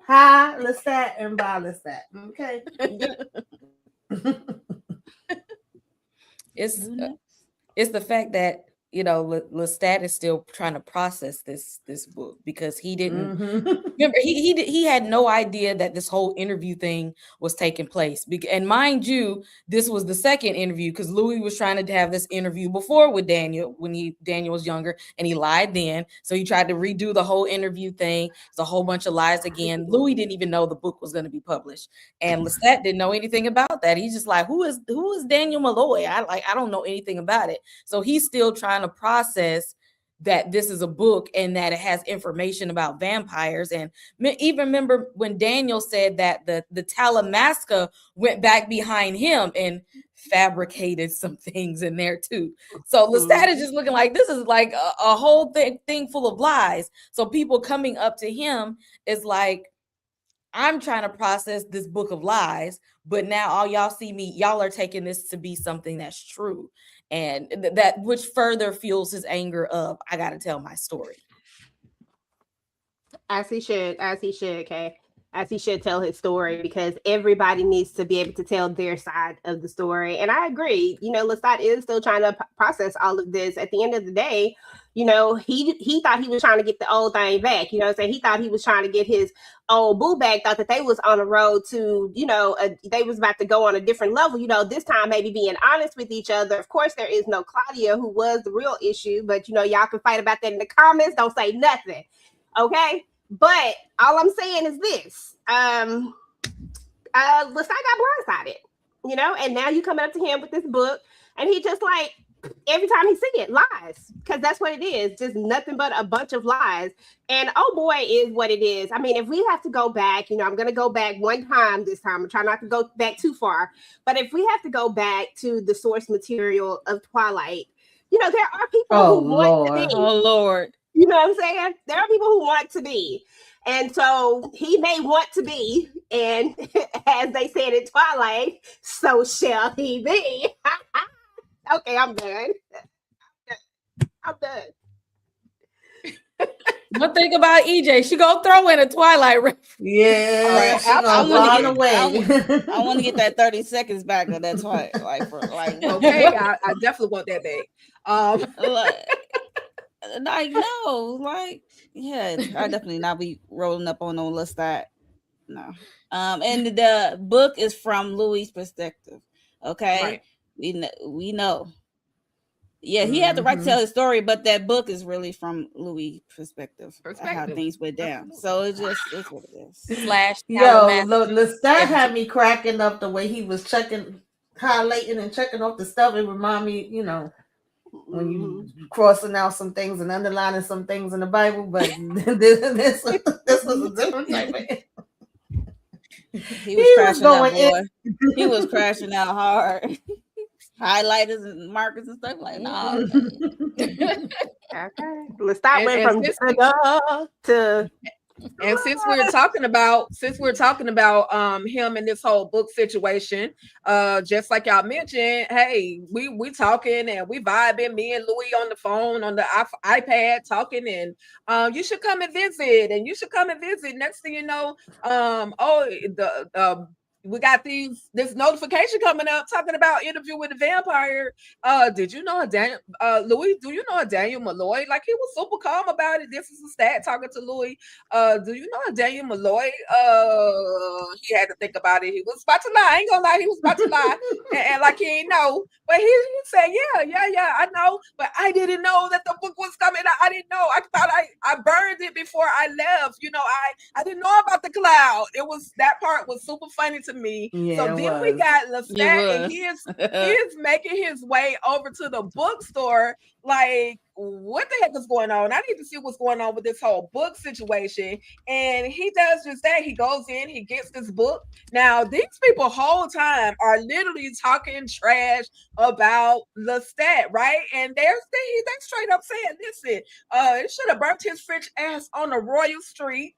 hi, LESTAT and bye, LESTAT. Okay. It's the fact that, you know, LESTAT is still trying to process this book because he didn't remember. He had no idea that this whole interview thing was taking place. And mind you, this was the second interview because Louis was trying to have this interview before with Daniel when Daniel was younger, and he lied then. So he tried to redo the whole interview thing. It's a whole bunch of lies again. Louis didn't even know the book was going to be published, and LESTAT didn't know anything about that. He's just like, who is Daniel Malloy? I don't know anything about it. So he's still trying to process that this is a book and that it has information about vampires. And even remember when Daniel said that the Talamasca went back behind him and fabricated some things in there too. So LESTAT is just looking like this is like a whole thing full of lies. So people coming up to him is like, I'm trying to process this book of lies, but now all y'all see me, y'all are taking this to be something that's true. And that which further fuels his anger of, I got to tell my story. As he should, okay? As he should tell his story, because everybody needs to be able to tell their side of the story. And I agree, you know, LESTAT is still trying to process all of this. At the end of the day, you know, he thought he was trying to get the old thing back. You know what I'm saying? He thought he was trying to get his old boo back, thought that they was on a road to, you know, they was about to go on a different level, you know, this time maybe being honest with each other. Of course, there is no Claudia, who was the real issue, but, you know, y'all can fight about that in the comments. Don't say nothing, okay? But all I'm saying is this, LESTAT got blindsided, you know, and now you coming up to him with this book, and he just like, every time he see it, lies, because that's what it is, just nothing but a bunch of lies. And oh boy, is what it is. I mean, if we have to go back, you know, I'm going to go back one time this time. I'm trying not to go back too far. But if we have to go back to the source material of Twilight, you know, there are people who want to be. Oh, Lord. You know what I'm saying? There are people who want to be. And so he may want to be. And as they said in Twilight, so shall he be. Okay, I'm done. One thing about EJ, she gonna throw in a Twilight reference. Yeah, I want to get that 30 seconds back of that Twilight. Okay, I definitely want that back. Yeah, I definitely not be rolling up on LESTAT. No. And the book is from Louis' perspective. Okay. Right. We know. Yeah, he had the right to tell his story, but that book is really from Louis' perspective. How things went down. So it's what it is. LESTAT had me cracking up the way he was highlighting and checking off the stuff. It reminded me, you know, when you crossing out some things and underlining some things in the Bible, but this was a different type of. He was crashing out, boy. He was crashing out hard. Highlighters and markers and stuff like no. Okay. LESTAT went from to. And since we're talking about him and this whole book situation, just like y'all mentioned, hey, we talking and we vibing, me and Louis on the phone on the iPad talking, and you should come and visit, Next thing you know, we got this notification coming up talking about Interview with the Vampire. Did you know Daniel Louis? Do you know Daniel Malloy? Like, he was super calm about it. This is a stat talking to Louis. Do you know Daniel Malloy? He had to think about it. He was about to lie. I ain't gonna lie, he was about to lie, and like he ain't know. But he said, yeah, I know, but I didn't know that the book was coming. I didn't know. I thought I burned it before I left. You know, I didn't know about the cloud. That part was super funny to me. Yeah, so then we got LESTAT, and he is making his way over to the bookstore. Like, what the heck is going on? I need to see what's going on with this whole book situation. And he does just that. He goes in, he gets this book. Now, these people whole time are literally talking trash about LESTAT, right? And they straight up saying, listen, it should have burnt his French ass on the Royal Street.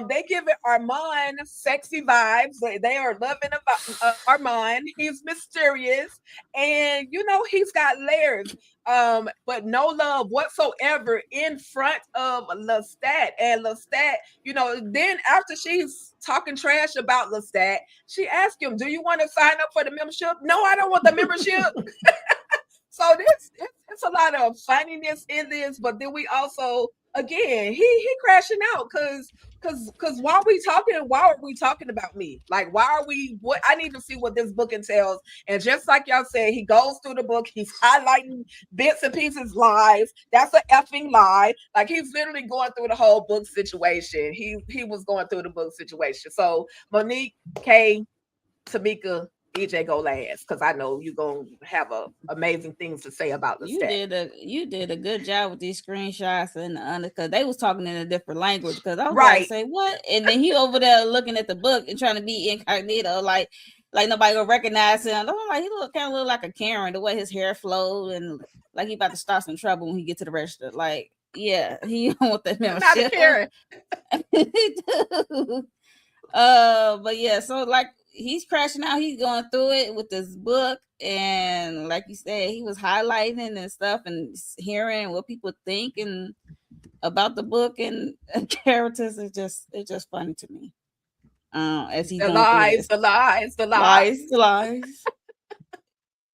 They give it Armand sexy vibes. They are loving about Armand. He's mysterious, and you know, he's got layers. But no love whatsoever in front of LESTAT. And LESTAT, you know, then after she's talking trash about LESTAT, she asked him, do you want to sign up for the membership? No, I don't want the membership. So it's a lot of funniness in this, but then we also, again, he crashing out because why are we talking about me? Like, what I need to see what this book entails. And just like y'all said, he goes through the book, he's highlighting bits and pieces, lies. That's an effing lie. Like, he's literally going through the whole book situation. He was going through the book situation. So Monique, Kay, Tamika, EJ, go last, because I know you're gonna have amazing things to say about the stat. You did a good job with these screenshots and because they was talking in a different language. Because I was like, say what? And then he over there looking at the book and trying to be incognito, like nobody gonna recognize him. I'm like, he kind of look like a Karen, the way his hair flowed, and like he about to start some trouble when he get to the register. Like, yeah, he don't want that membership. Not a Karen. He do. But yeah, so like, he's crashing out. He's going through it with this book, and like you said, he was highlighting and stuff and hearing what people think and about the book and characters. It's just funny to me. As he the lies.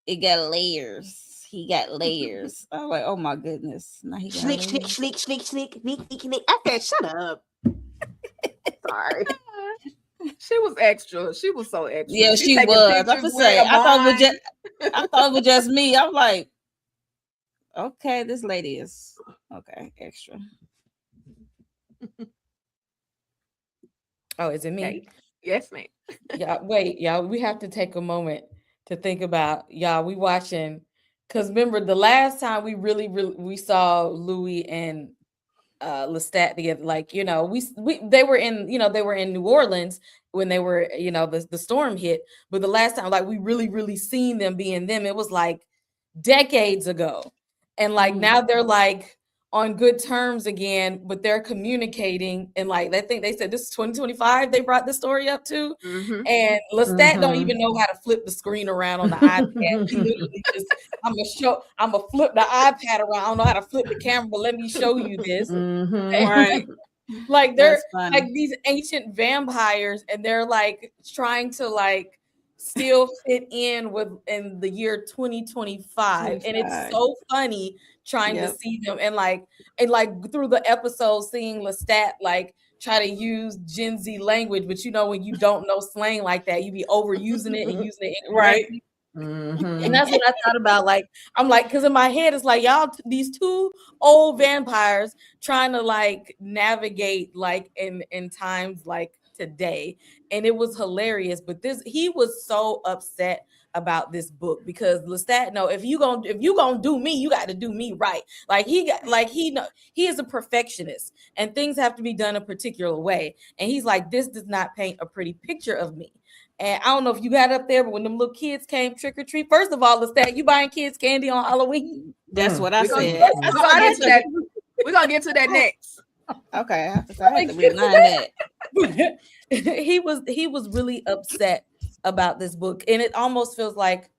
It got layers. He got layers. I was like, oh my goodness. Now he got sleek. I said, shut up. Sorry. She was extra. She was so extra. Yeah, she was. I thought it was just me. I'm like, okay, this lady is okay, extra. Oh, is it me? Okay. Yes, ma'am. Yeah, wait, y'all. We have to take a moment to think about, y'all. We watching, because remember the last time we saw Louis and LESTAT together, like, you know, they were in New Orleans when they were, you know, the storm hit, but the last time, like, we really seen them being them, it was like decades ago, and like now they're like on good terms again, but they're communicating, and like they said this is 2025 they brought the story up to, and LESTAT don't even know how to flip the screen around on the iPad. He literally just, I'm gonna flip the iPad around. I don't know how to flip the camera, but let me show you this. Right. Like, they're like these ancient vampires, and they're like trying to like still fit in the year 2025, and it's so funny trying to see them and like through the episode seeing LESTAT like try to use Gen Z language, but you know, when you don't know slang like that, you be overusing it and using it incorrectly. And that's what I thought about. Like, I'm like, because in my head it's like, y'all, these two old vampires trying to like navigate like in times like today, and it was hilarious. But he was so upset about this book because LESTAT, no, if you gonna do me, you got to do me right. Like, he is a perfectionist, and things have to be done a particular way. And he's like, this does not paint a pretty picture of me. And I don't know if you got up there, but when them little kids came trick or treat, first of all, LESTAT, you buying kids candy on Halloween? That's what I said. We're gonna get to that next. Okay, I have to remind that. He was really upset about this book, and it almost feels like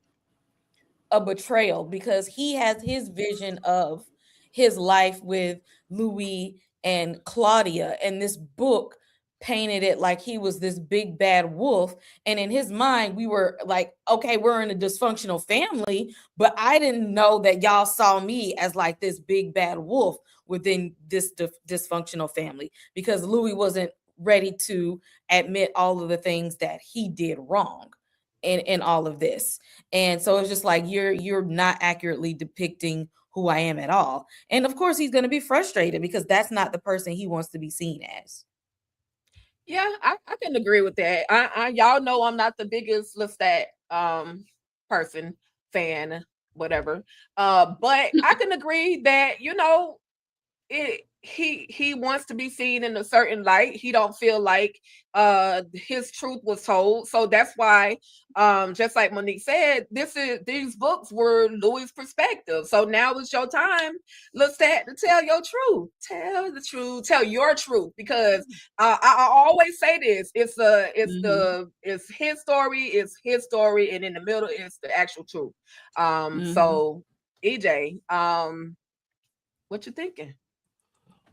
a betrayal because he has his vision of his life with Louis and Claudia, and this book painted it like he was this big bad wolf, and in his mind we were like, okay, we're in a dysfunctional family, but I didn't know that y'all saw me as like this big bad wolf within this dysfunctional family, because Louis wasn't ready to admit all of the things that he did wrong in all of this. And so it's just like, you're not accurately depicting who I am at all. And of course he's going to be frustrated because that's not the person he wants to be seen as. Yeah, I can agree with that. I y'all know I'm not the biggest LESTAT person, fan, whatever. But I can agree that, you know, he wants to be seen in a certain light. He don't feel like his truth was told. So that's why, just like Monique said, these books were Louis' perspective. So now it's your time, LESTAT, to tell your truth. Tell the truth. Tell your truth. Because I always say this: it's his story. It's his story, and in the middle, it's the actual truth. So EJ, what you thinking?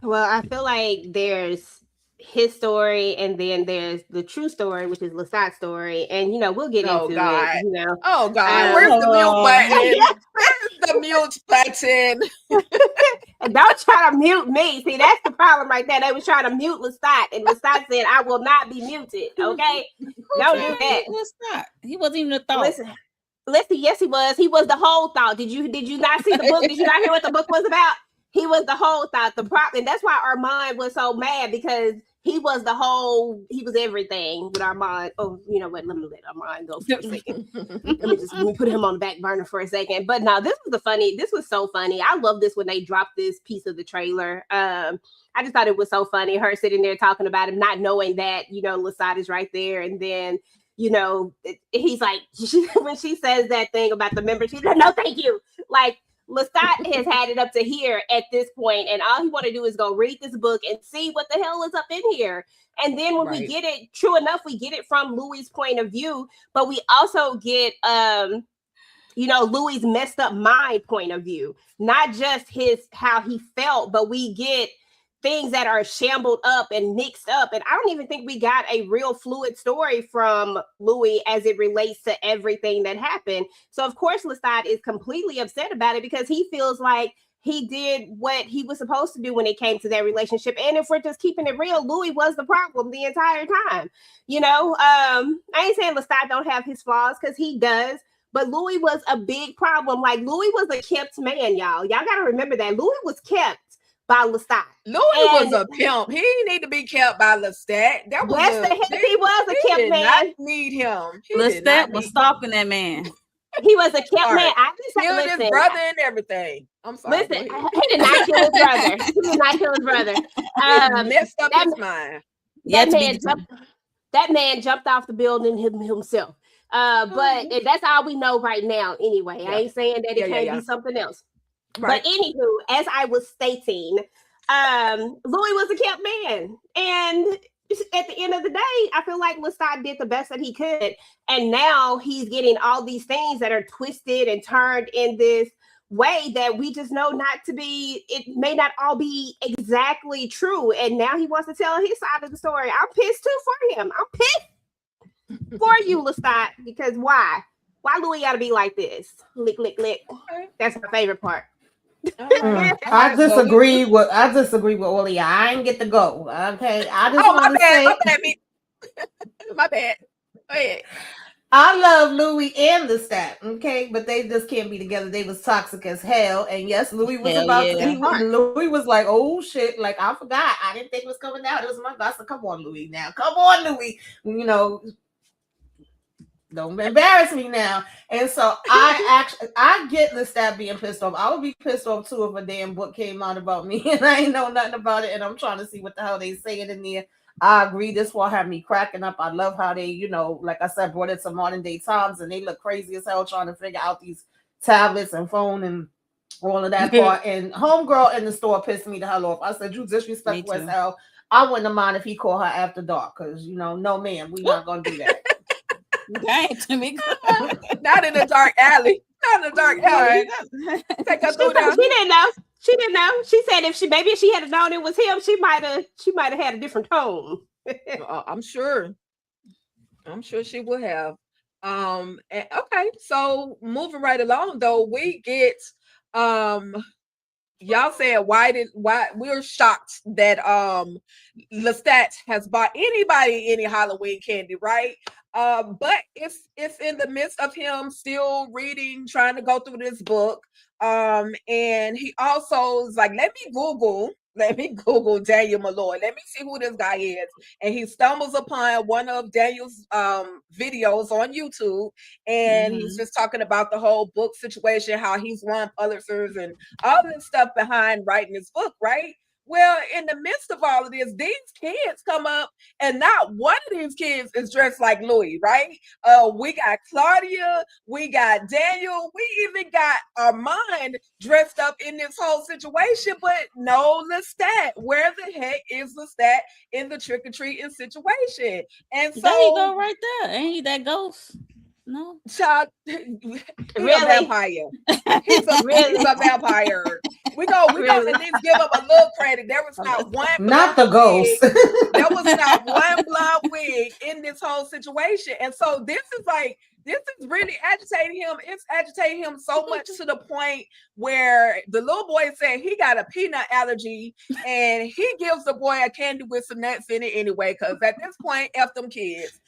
Well, I feel like there's his story, and then there's the true story, which is LESTAT's story, and you know we'll get into it. You know, oh God, where's the mute button? Where's the mute button? And don't try to mute me. See, that's the problem right there. They was trying to mute LESTAT, and LESTAT said, "I will not be muted." Okay, don't do that. LESTAT. He wasn't even a thought. Listen, yes, he was. He was the whole thought. Did you not see the book? Did you not hear what the book was about? He was the whole thought, the problem, and that's why Armand was so mad, because he was everything with Armand. Oh, you know what? Let me let Armand go for a second. let me put him on the back burner for a second. But no, this was so funny. I love this when they dropped this piece of the trailer. I just thought it was so funny. Her sitting there talking about him, not knowing that, you know, LESTAT is right there. And then, you know, he's like, when she says that thing about the member, she's like, no, thank you. Like, LESTAT has had it up to here at this point, and all he want to do is go read this book and see what the hell is up in here. And then when we get it, true enough, we get it from Louis' point of view, but we also get, you know, Louis' messed up mind point of view, not just how he felt, but we get things that are shambled up and mixed up. And I don't even think we got a real fluid story from Louis as it relates to everything that happened. So of course, LESTAT is completely upset about it, because he feels like he did what he was supposed to do when it came to that relationship. And if we're just keeping it real, Louis was the problem the entire time. You know, I ain't saying LESTAT don't have his flaws, because he does. But Louis was a big problem. Like, Louis was a kept man, y'all. Y'all got to remember that. Louis was kept by LESTAT. Louis was a pimp. He didn't need to be kept by LESTAT. He was a kept man. Not need him. LESTAT was stalking that man. He was a kept man. I just killed his brother and everything. I'm sorry. Listen, he did not kill his brother. He did not kill his brother. Messed up his mind. That man jumped off the building himself. But that's all we know right now. Anyway, I ain't saying that it can't be something else. Right. But anywho, as I was stating, Louis was a kept man. And at the end of the day, I feel like LESTAT did the best that he could. And now he's getting all these things that are twisted and turned in this way that we just know not to be, it may not all be exactly true. And now he wants to tell his side of the story. I'm pissed too for him. I'm pissed for you, LESTAT, because why? Why Louis gotta be like this? Lick, lick, lick. That's my favorite part. I disagree with all of y'all. I ain't get to go. Okay. I just want to say my bad. Go ahead. I love Louis and LESTAT, okay, but they just can't be together. They was toxic as hell. And yes, Louis was Louis was like, oh shit, like I forgot. I didn't think it was coming out. It was my God. So come on, Louis, now. Come on, Louis. You know, don't embarrass me now. And so I get LESTAT being pissed off. I would be pissed off too if a damn book came out about me and I ain't know nothing about it, and I'm trying to see what the hell they saying in there. I agree. This will have me cracking up. I love how they, you know, like I said, brought it to modern day times, and they look crazy as hell trying to figure out these tablets and phone and all of that part. And homegirl in the store pissed me the hell off. I said, you disrespectful as hell. I wouldn't have mind if he called her after dark, because, you know, no, ma'am, we're not going to do that. Dang, Jimmy. Not in a dark alley. Not in a dark alley. Take her through there. She didn't know. She didn't know. She said if she had known it was him, she might have had a different tone. I'm sure. I'm sure she will have. Okay, so moving right along though, we get y'all said why we're shocked that Lestat has bought anybody any Halloween candy, right? But it's in the midst of him still reading, trying to go through this book. And he also is like, let me Google Daniel Malloy. Let me see who this guy is. And he stumbles upon one of Daniel's videos on YouTube, and he's just talking about the whole book situation, how he's won Pulitzers and all this stuff behind writing his book, right? Well, in the midst of all of this, these kids come up, and not one of these kids is dressed like Louis, right? We got Claudia, we got Daniel, we even got Armand dressed up in this whole situation, but no Lestat. Where the heck is Lestat in the trick-or-treating situation? And so there you go, right there. Ain't he that ghost? No, child, Really? a vampire. He's a vampire. We're gonna at least give him a little credit. There was not one not the ghost. There was not one blonde wig in this whole situation. And so this is really agitating him. It's agitating him so much to the point where the little boy said he got a peanut allergy, and he gives the boy a candy with some nuts in it anyway, because at this point, F them kids.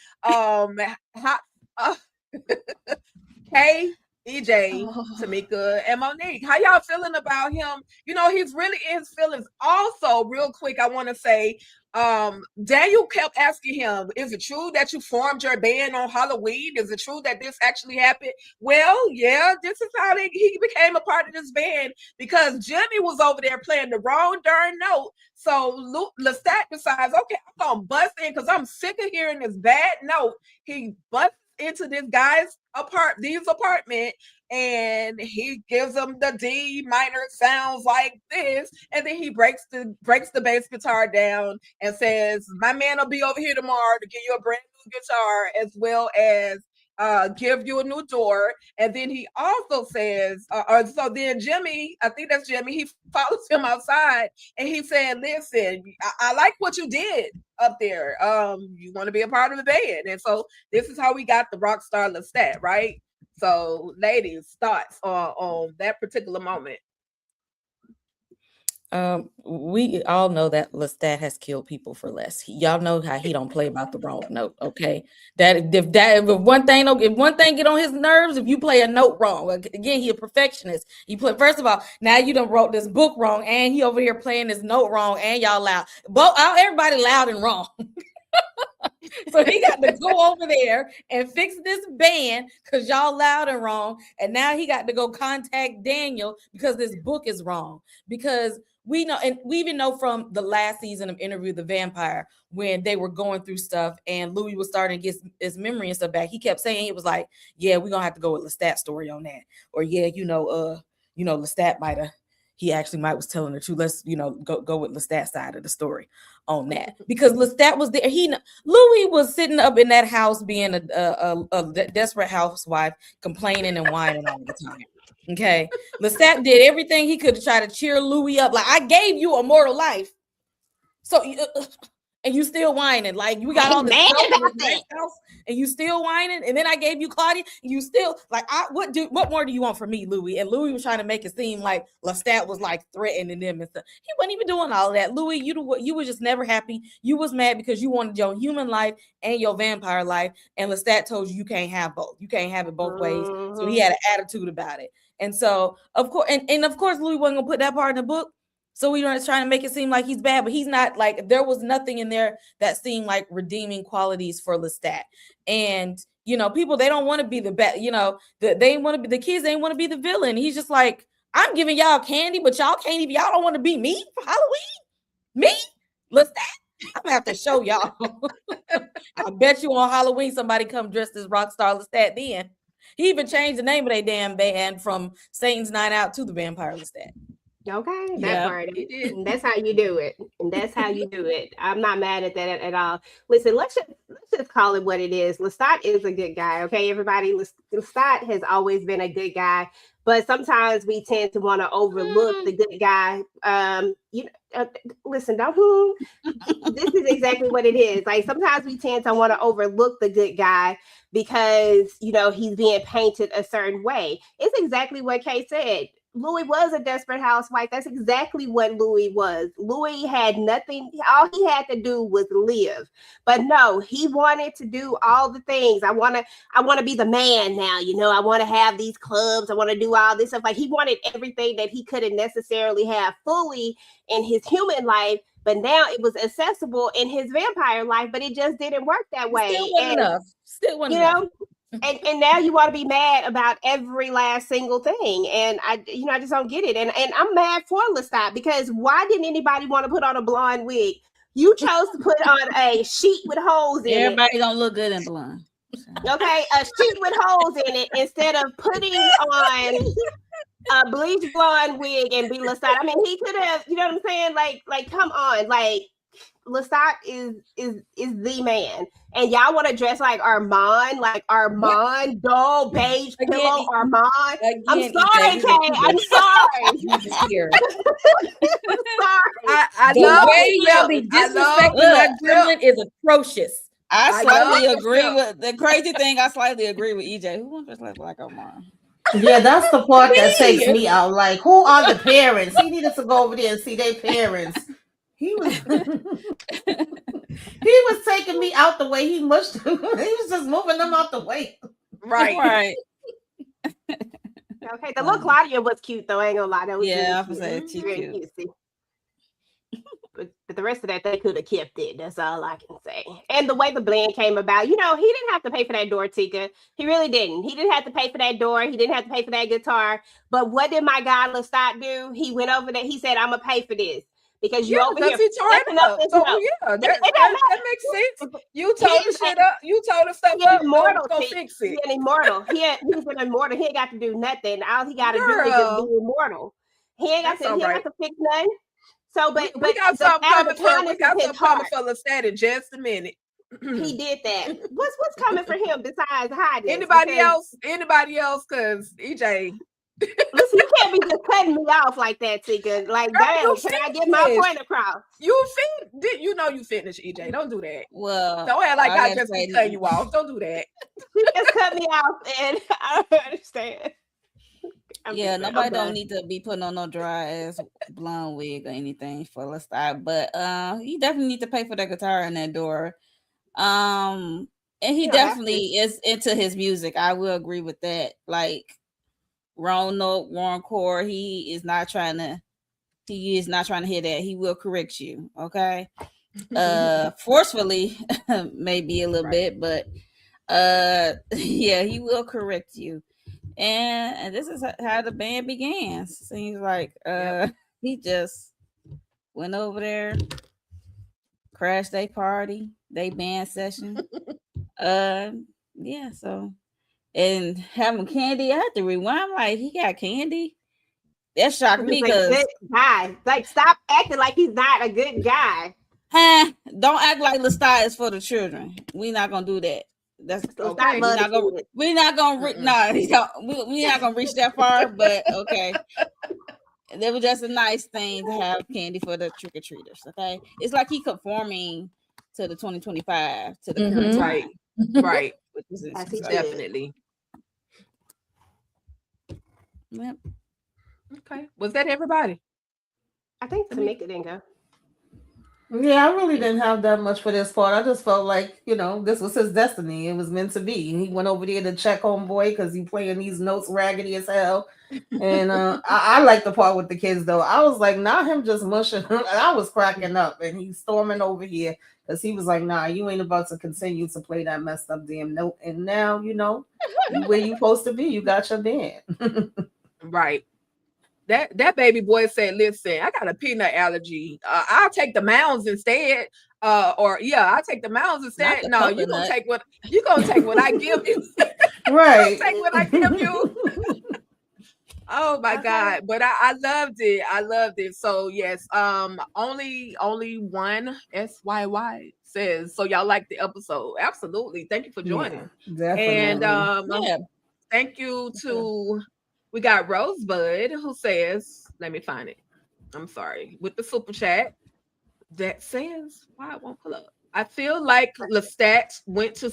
Kay, EJ, Tamika, and Monique, how y'all feeling about him? You know, he's really in his feelings. Also, real quick, I want to say, Daniel kept asking him, is it true that you formed your band on Halloween? Is it true that this actually happened? Well, yeah, this is how he became a part of this band, because Jimmy was over there playing the wrong darn note. So Lestat decides, okay, I'm going to bust in because I'm sick of hearing this bad note. He busts into this guy's apartment, and he gives them the D minor sounds like this, and then he breaks the bass guitar down and says, my man will be over here tomorrow to give you a brand new guitar, as well as give you a new door. And then he also says, so then Jimmy, I think that's Jimmy, he follows him outside, and he said, listen, I like what you did up there. You want to be a part of the band. And so this is how we got the rock star Lestat, right? So ladies, thoughts on that particular moment? We all know that Lestat has killed people for less. Y'all know how he don't play about the wrong note. Okay, if one thing get on his nerves, if you play a note wrong, again, he a perfectionist. First of all, now you done wrote this book wrong, and he over here playing this note wrong, and y'all loud. Everybody loud and wrong. So he got to go over there and fix this band because y'all loud and wrong. And now he got to go contact Daniel because this book is wrong. Because we know, and we even know from the last season of Interview the Vampire, when they were going through stuff and Louis was starting to get his memory and stuff back, he kept saying, he was like, yeah, we're gonna have to go with Lestat's story on that. Or yeah, Lestat might was telling the truth. Let's, go with Lestat's side of the story on that, because Lestat was there. Louis was sitting up in that house being a desperate housewife, complaining and whining all the time. Okay, Lestat did everything he could to try to cheer Louis up. Like, I gave you a mortal life, so and you still whining. Like, we got all this house, and you still whining. And then I gave you Claudia, and you still like, what more do you want from me, Louis? And Louis was trying to make it seem like Lestat was like threatening them and stuff. He wasn't even doing all of that. Louis, you were just never happy. You was mad because you wanted your human life and your vampire life, and Lestat told you can't have both. You can't have it both ways. So he had an attitude about it. And so, of course, and of course, Louis wasn't gonna put that part in the book. So we were trying to make it seem like he's bad, but he's not. Like, there was nothing in there that seemed like redeeming qualities for Lestat. And, people, they don't want to be the bad, the kids ain't want to be the villain. He's just like, I'm giving y'all candy, but y'all don't want to be me for Halloween? Me? Lestat? I'm gonna have to show y'all. I bet you on Halloween somebody come dressed as Rockstar Lestat then. He even changed the name of their damn band from Satan's Night Out to the Vampire Lestat. Okay, that part. That's how you do it. And that's how you do it. I'm not mad at that at all. Listen, let's just call it what it is. Lestat is a good guy. Okay, everybody. Lestat has always been a good guy, but sometimes we tend to want to overlook the good guy. Listen, don't. This is exactly what it is. Like sometimes we tend to want to overlook the good guy because he's being painted a certain way. It's exactly what Kay said. Louis was a desperate housewife. That's exactly what Louis was. Louis had nothing. All he had to do was live. But no, he wanted to do all the things. I want to be the man now. I want to have these clubs. I want to do all this stuff. Like he wanted everything that he couldn't necessarily have fully in his human life. But now it was accessible in his vampire life, but it just didn't work that way. Still wasn't enough. Still wasn't enough. And now you want to be mad about every last single thing, and I just don't get it. And I'm mad for Lestat because why didn't anybody want to put on a blonde wig? You chose to put on a sheet with holes in it. Everybody don't look good in blonde. Okay, a sheet with holes in it instead of putting on a bleach blonde wig and be Lestat. I mean, he could have. You know what I'm saying? Like, come on, like. Lestat is the man, and y'all want to dress like Armand, dull beige pillow Armand. I'm sorry, Kay. I'm sorry. I love way y'all be disrespecting that gremlin is atrocious. I slightly agree with the crazy thing. I slightly agree with EJ. Who wants to dress like Armand? Yeah, that's the part that takes me out. Like, who are the parents? He needed to go over there and see their parents. He was taking me out the way he mushed them. He was just moving them out the way. Right. Okay, the little Claudia was cute though. I ain't gonna lie. That was I was saying she cute. But the rest of that they could have kept it. That's all I can say. And the way the blend came about, he didn't have to pay for that door, Tika. He really didn't. He didn't have to pay for that door. He didn't have to pay for that guitar. But what did my guy Lestat do? He went over there. He said, "I'm gonna pay for this." Because you over here stepping up this note. That makes sense. You told the shit up. You told the stuff up. Go fix it. He's an immortal. He's an immortal. He ain't got to do nothing. All he got to do is just be immortal. He ain't got to fix nothing. So, but we got something coming for Lestat in just a minute. He did that. What's coming for him besides hiding? Anybody else? Because EJ. Listen, you can't be just cutting me off like that, Tika. Like, damn, can I get my point across? You finished, EJ. Don't do that. Well, don't act like I just be cutting you off. Don't do that. You just cut me off, and I don't understand. Nobody don't need to be putting on no dry ass blonde wig or anything for Lestat, but he definitely need to pay for that guitar and that door. And he definitely is into his music. I will agree with that. Like. Wrong note, wrong chord. He is not trying to hear that. He will correct you, okay? Forcefully, maybe a little bit, but he will correct you. And this is how the band began. Seems like he just went over there, crashed their party, they band session. So. And having candy, I had to rewind. Like, he got candy. That shocked me because guy, like, stop acting like he's not a good guy. Don't act like Lestat is for the children. We're not gonna do that. That's okay. We're not gonna reach that far. But okay, it was just a nice thing to have candy for the trick or treaters. Okay, it's like he conforming to the 2025 to the current time. Right. Definitely. Yep. Okay. Was that everybody? I think Tamika didn't go. Yeah, I really didn't have that much for this part. I just felt like, this was his destiny. It was meant to be. He went over there to check homeboy because he playing these notes raggedy as hell. And I like the part with the kids, though. I was like, not him just mushing. I was cracking up. And he's storming over here because he was like, nah, you ain't about to continue to play that messed up damn note. And now, where you supposed to be. You got your band. Right. That baby boy said, listen, I got a peanut allergy. I'll take the mounds instead. I'll take the mounds instead. No, you're gonna take what I give you. Right. Take what I give you. Oh my God. But I loved it. I loved it. So yes, only one SYY says so y'all like the episode. Absolutely. Thank you for joining. And Yeah. thank you to we got Rosebud who says, let me find it. I'm sorry, with the super chat that says why it won't pull up. I feel like Lestat went to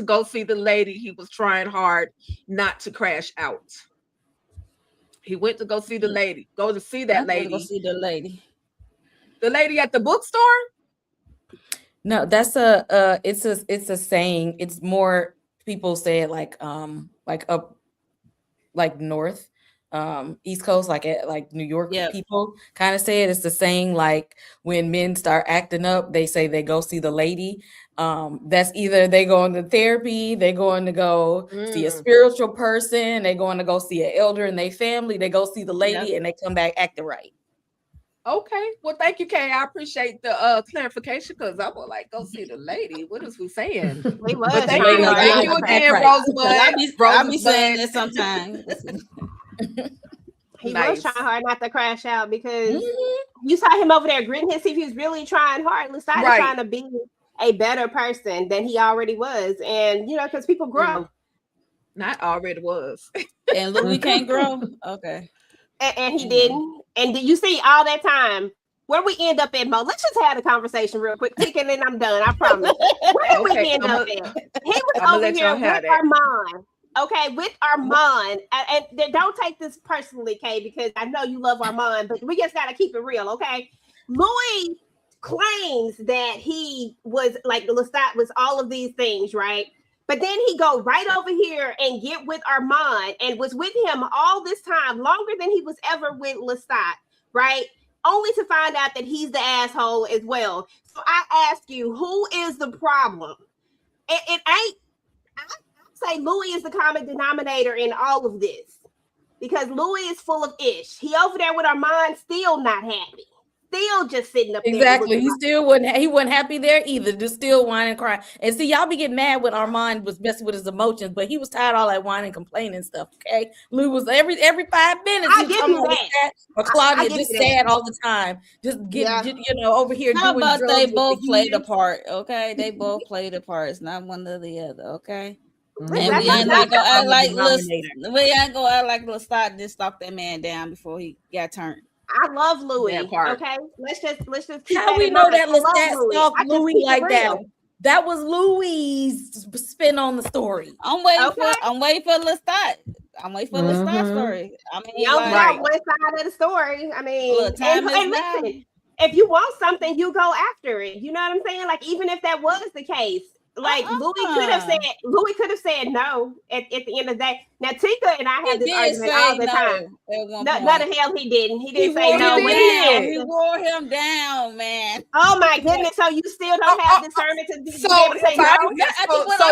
go see the lady he was trying hard not to crash out. He went to go see the lady. Go to see that lady. Go see the lady. The lady at the bookstore? No, that's it's a saying. It's more people say it like up like north, East Coast, like New York people kind of say it. It's the saying like when men start acting up, they say they go see the lady. That's either they going to therapy, they going to go see a spiritual person, they going to go see an elder in their family, they go see the lady and they come back acting right. Okay. Well, thank you, Kay. I appreciate the clarification because I was like, go see the lady. What is we saying? We was. But thank you again, Rosebud. I'll be saying this sometimes. He was trying hard not to crash out because you saw him over there gritting his teeth. He was really trying hard. LESTAT is trying to be a better person than he already was. And, because people grow. Not already was. And Louis can't grow? Okay. And he didn't. And you see all that time where we end up at, Mo? Let's just have a conversation real quick, and then I'm done. I promise. Where did we end up at? He was over here with Armand. Okay, with Armand. And don't take this personally, Kay, because I know you love Armand, but we just got to keep it real, okay? Louis claims that he was like LESTAT was all of these things, right? But then he go right over here and get with Armand and was with him all this time, longer than he was ever with LESTAT, right? Only to find out that he's the asshole as well. So I ask you, who is the problem? It ain't, I say Louis is the common denominator in all of this because Louis is full of ish. He over there with Armand still not happy. Still just sitting up there. Exactly. He wasn't happy there either. Just still whining and crying. And see, y'all be getting mad when Armand was messing with his emotions, but he was tired of all that whining, complaining and stuff. Okay. Lou was every 5 minutes. I give you that. Or Claudia just sad all the time. Just over here. How doing about they both played a part? Okay. They both played a part. It's not one or the other. Okay. And we ain't gonna act like LESTAT just stopped that man down before he got turned. I love Louis. Okay, let's just keep how we know that LESTAT stalked Louis like that. That was Louis' spin on the story. I'm waiting for LESTAT. I'm waiting for LESTAT story. I mean, y'all got one side of the story. I mean, and listen, if you want something, you go after it. You know what I'm saying? Like even if that was the case. Like Louis could have said no at the end of the day. Now Tika and I had this argument all the time. No, the hell he didn't. He didn't say no. He wore him down, man. Oh my goodness! So you still don't have discernment to be able to say no?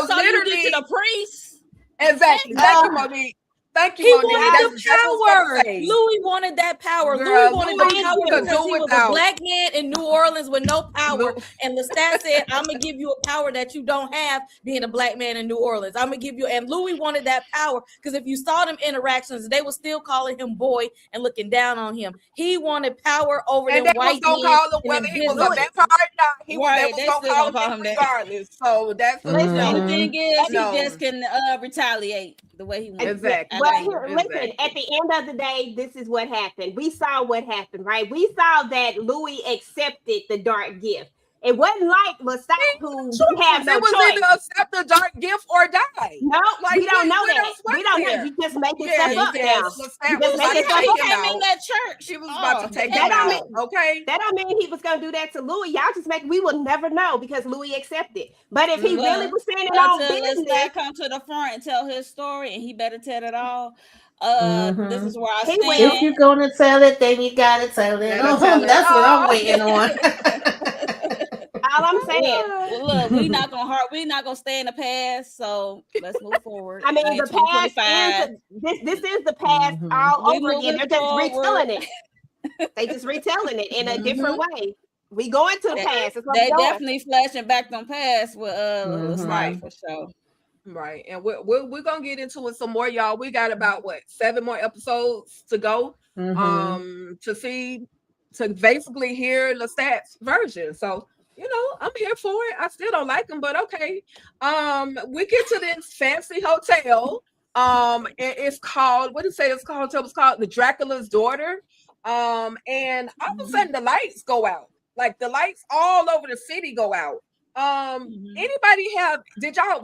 So literally to the priest. Exactly. Thank you, Monique. Thank you, he wanted the power. Louis wanted that power. Louis wanted the power because he was a black man in New Orleans with no power. And LESTAT said, I'm going to give you a power that you don't have being a black man in New Orleans. I'm going to give you. And Louis wanted that power because if you saw them interactions, they were still calling him boy and looking down on him. He wanted power over them white men. Call him whether he was a vampire or not. He was going to call him regardless. So that's the thing is, he just can retaliate the way he wants. Exactly. But here, listen, at the end of the day, this is what happened. We saw what happened, right? We saw that Louis accepted the dark gift. It wasn't like LESTAT who have no choice. It was either accept the dark gift or die. No, we don't know that. We don't know. You just make it stuff up now. You just make it stuff up. In that church. She was about to take that out. Okay. That don't mean he was going to do that to Louis. Y'all just we will never know because Louis accepted. But if he really was standing on business. LESTAT come to the front and tell his story and he better tell it all. This is where I stand. If you're gonna tell it, then you gotta tell it. That's what I'm waiting on. All I'm saying. Look, we're not gonna stay in the past. So let's move forward. I mean, the past is this is the past all over again. They're just retelling it. They just retelling it in a different way. We going to the past. They definitely flashing back on past with LESTAT for sure. Right, and we're gonna get into it some more, y'all. We got about 7 more episodes to go, to basically hear Lestat's version. So I'm here for it. I still don't like him, but okay. We get to this fancy hotel. It's called, what did you say it's called? It was called the Dracula's Daughter. And all of a sudden the lights go out. Like the lights all over the city go out. Anybody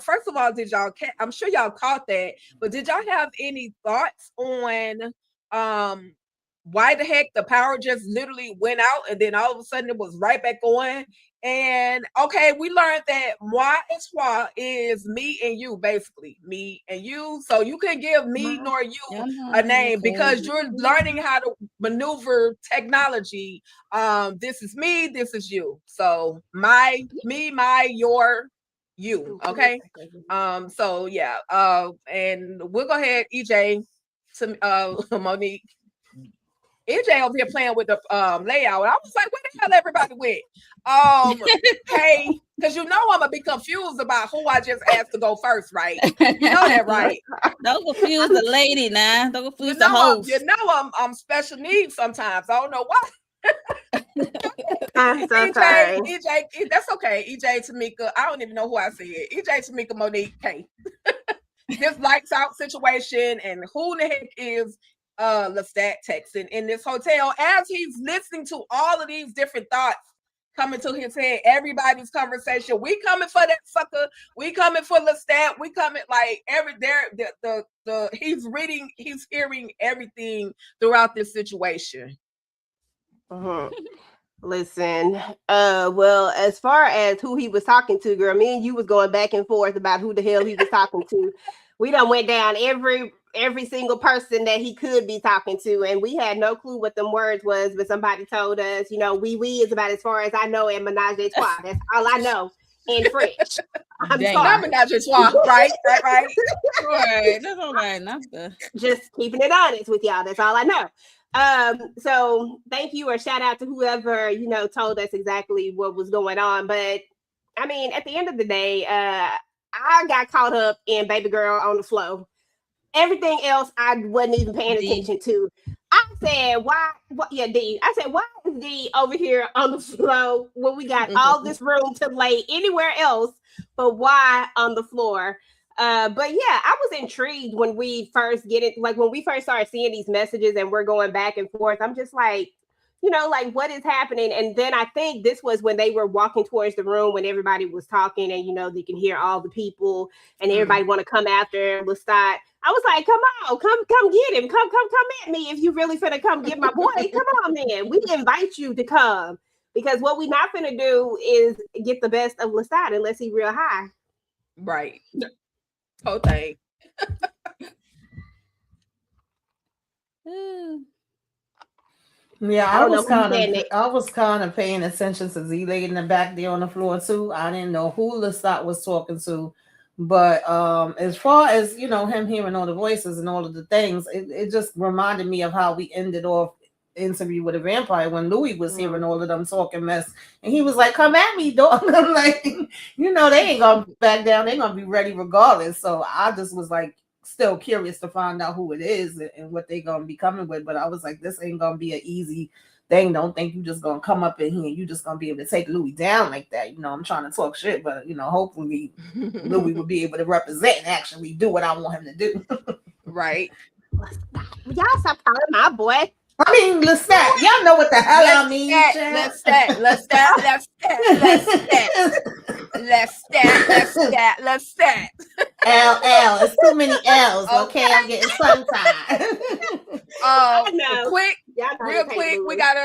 first of all, I'm sure y'all caught that, but did y'all have any thoughts on why the heck the power just literally went out and then all of a sudden it was right back on? And okay, we learned that moi et toi is me and you, basically me and you. So you can give me nor you a name because you're learning how to maneuver technology. This is me, this is you. So me, my, your, you. Okay. So yeah. And we'll go ahead, EJ, to Monique. EJ over here playing with the layout. I was like, where the hell everybody went? Hey, because I'm gonna be confused about who I just asked to go first, right? You know that, right? Don't confuse the lady now. Don't confuse the host. I'm special needs sometimes. I don't know why. I'm so sorry. EJ, that's okay. EJ, Tamika, I don't even know who I said. EJ, Tamika, Monique, K. This lights out situation, and who the heck is Lestat texting in this hotel as he's listening to all of these different thoughts coming to his head, everybody's conversation. We coming for that sucker. We coming for Lestat. We coming like he's hearing everything throughout this situation. Listen, well, as far as who he was talking to, girl, me and you was going back and forth about who the hell he was talking to. We done went down every single person that he could be talking to, and we had no clue what them words was, but somebody told us, we is about as far as I know in Menage a Trois. That's all I know in French. I'm sorry. Menage a Trois, right? Right. That's all right. Just keeping it honest with y'all. That's all I know. So thank you, or shout out to whoever, told us exactly what was going on. But I mean, at the end of the day, I got caught up in Baby Girl on the floor. Everything else I wasn't even paying attention to. I said, why? D. I said, why is D over here on the floor when we got all this room to lay anywhere else, but why on the floor? But yeah, I was intrigued when we first when we first started seeing these messages and we're going back and forth. I'm just like, what is happening? And then I think this was when they were walking towards the room when everybody was talking and, they can hear all the people and everybody want to come after Lestat. I was like, come on, come get him. Come at me. If you really finna come get my boy, come on, man. We invite you to come because what we not finna do is get the best of Lestat unless he real high. Right. Whole thing. Yeah, I was kind of paying attention to Z laid in the back there on the floor too. I didn't know who Lestat was talking to, but as far as him hearing all the voices and all of the things, it just reminded me of how we ended off Interview with a Vampire when Louis was hearing all of them talking mess, and he was like, "Come at me, dog." I'm like, they ain't gonna back down. They're gonna be ready regardless. So I just was like, still curious to find out who it is and what they gonna be coming with. But I was like, this ain't gonna be an easy thing. Don't think you just gonna come up in here and you just gonna be able to take Louis down like that. I'm trying to talk shit, but hopefully Louis will be able to represent and actually do what I want him to do. Right. Y'all stop calling my boy. I mean, Lestat. Y'all know what the hell I mean. Lestat. L. It's too many L's. Okay, I'm getting tongue-tied. Real quick, we got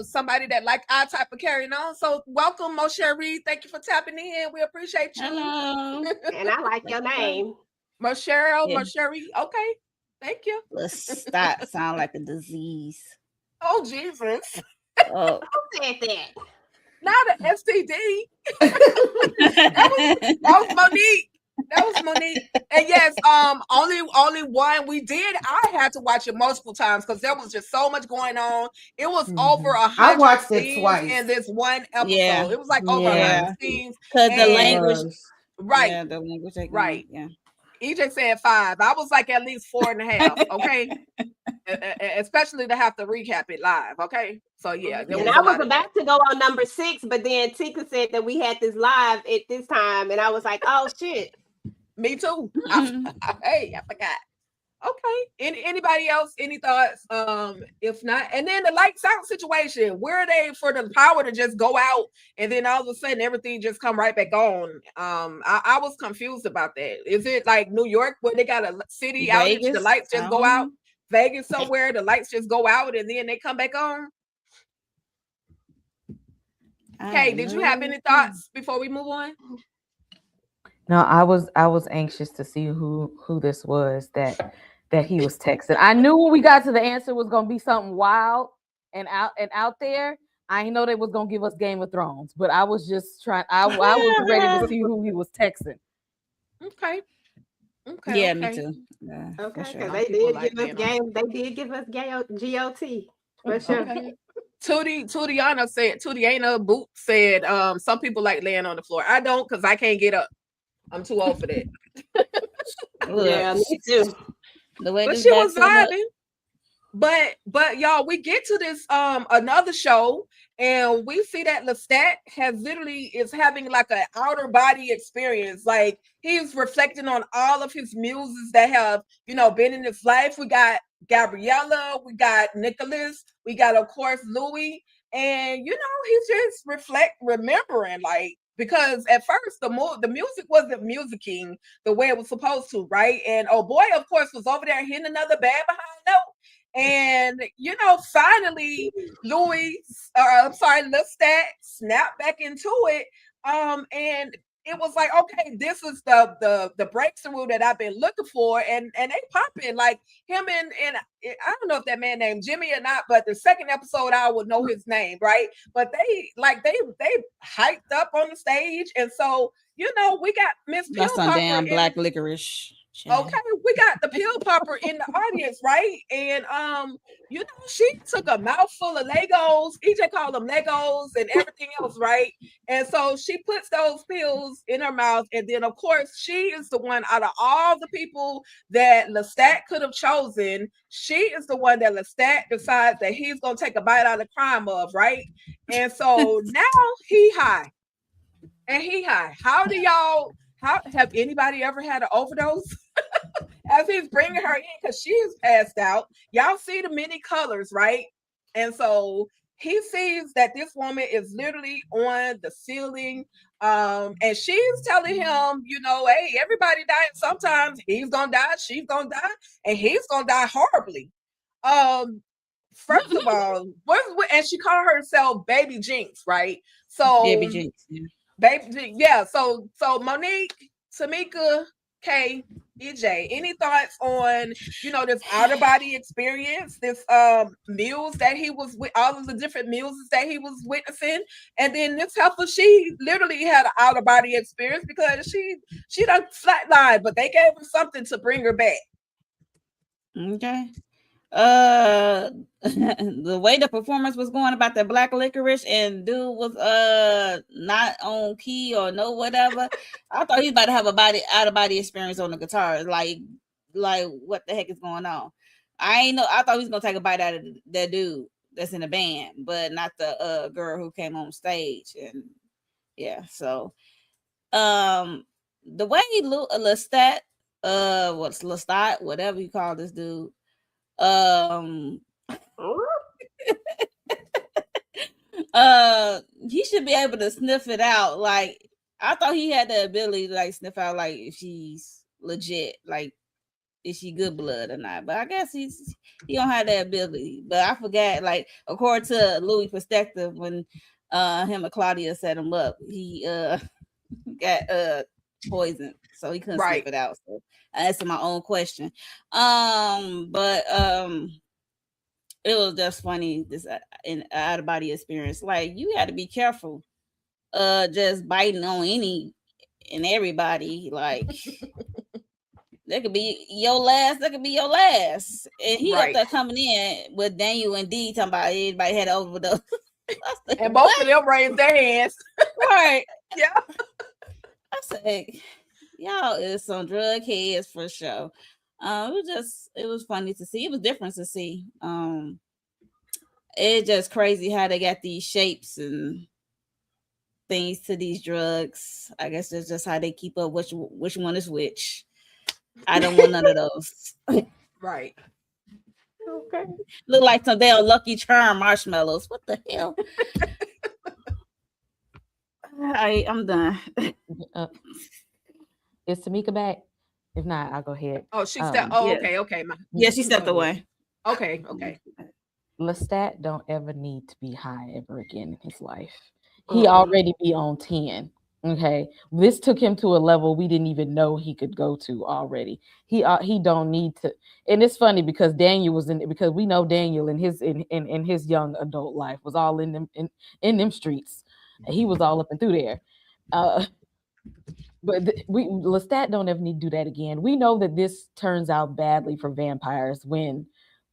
somebody that like our type of carrying on. So welcome, Moshe. Thank you for tapping in. We appreciate you. Hello. And I like your name. Moshe. Okay. Thank you. Lestat sound like a disease. Oh, Jesus. Oh. Who said that? Not an STD. that was Monique. That was Monique. And yes, only one we did. I had to watch it multiple times because there was just so much going on. It was over 100 I watched it twice in this one episode. Yeah. It was like over 100 scenes. Because the language Right. Yeah, the language they Right. Yeah. EJ said 5. I was like at least 4.5. Okay. Especially to have to recap it live. Okay. So yeah, and I was about to go on number 6, but then Tika said that we had this live at this time, and I was like, oh shit. Me too. Hey, I forgot. Okay. Anybody else? Any thoughts? If not, and then the lights out situation. Where are they for the power to just go out and then all of a sudden everything just come right back on? I was confused about that. Is it like New York where they got a city outage, the lights just go out? Vegas somewhere, the lights just go out and then they come back on? Okay, did you have any thoughts before we move on? No, I was anxious to see who this was that he was texting. I knew when we got to the answer was gonna be something wild and out there. I didn't know they was gonna give us Game of Thrones, but I was just trying. I was ready to see who he was texting. Okay. Yeah, me too. Yeah, okay, because they did give us game. They did give us GOT for sure. Okay. Tudiana Boot said, some people like laying on the floor. I don't, because I can't get up. I'm too old for that. Yeah, me too. But she was vibing. But y'all, we get to this another show, and we see that LESTAT is having like an outer body experience. Like he's reflecting on all of his muses that have, been in his life. We got Gabriella, we got Nicholas, we got of course Louis, and he's just remembering, like, because at first the music wasn't musicking the way it was supposed to, right? And oh boy, of course, was over there hitting another bad behind note. And finally LESTAT snapped back into it. And it was like, okay, this is the breakthrough that I've been looking for, and they popping like him and I don't know if that man named Jimmy or not, but the second episode I would know his name, right? But they hyped up on the stage, and so we got Miss Pill Popper. That's some damn black licorice. Okay, we got the Pill Popper in the audience, right? And she took a mouthful of Legos. EJ called them Legos and everything else, right? And so she puts those pills in her mouth, and then of course she is the one out of all the people that LESTAT could have chosen. She is the one that LESTAT decides that he's gonna take a bite out of crime of, right? And so now he high. How have anybody ever had an overdose? As he's bringing her in, because she is passed out. Y'all see the many colors, right? And so he sees that this woman is literally on the ceiling, and she's telling him, hey, everybody dies sometimes. He's gonna die, she's gonna die, and he's gonna die horribly. First of all, and she called herself Baby Jinx, right? So Baby Jinx, yeah. Baby, yeah. So Monique, Tamika, Kay, EJ, any thoughts on this outer body experience, this meals that he was with, all of the different meals that he was witnessing, and then this heifer, she literally had an outer body experience because she done flatlined, but they gave her something to bring her back. Okay. The way the performance was going about the black licorice, and dude was not on key or no whatever. I thought he was about to have a out of body experience on the guitar. Like what the heck is going on? I thought he was gonna take a bite out of that dude that's in the band, but not the girl who came on stage. And yeah, so the way LESTAT, LESTAT, whatever you call this dude. He should be able to sniff it out. Like, I thought he had the ability to like sniff out like if she's legit, like is she good blood or not. But I guess he don't have that ability. But I forgot, like, according to Louis' perspective, when him and Claudia set him up, he got poisoned, so he couldn't sniff it out. So I answered my own question. But it was just funny, this in out of body experience. Like, you got to be careful, just biting on any and everybody. Like, that could be your last. That could be your last. And he up there coming in with Daniel and D talking about everybody had overdose. And both of them raised their hands. Right. Yeah. I say, y'all is some drug heads for sure. It was funny to see. It was different to see. It's just crazy how they got these shapes and things to these drugs. I guess that's just how they keep up which one is which. I don't want none of those. Right. Okay. Look like some damn Lucky Charm marshmallows. What the hell? I'm done. Is Tamika back? If not, I'll go ahead. Oh, she stepped. Oh, yeah. okay. Yeah, she stepped away. Okay. LESTAT don't ever need to be high ever again in his life. He already be on 10. Okay, this took him to a level we didn't even know he could go to already. He don't need to. And it's funny because Daniel was in, because we know Daniel in his young adult life was all in them streets. He was all up and through there. But LESTAT don't ever need to do that again. We know that this turns out badly for vampires when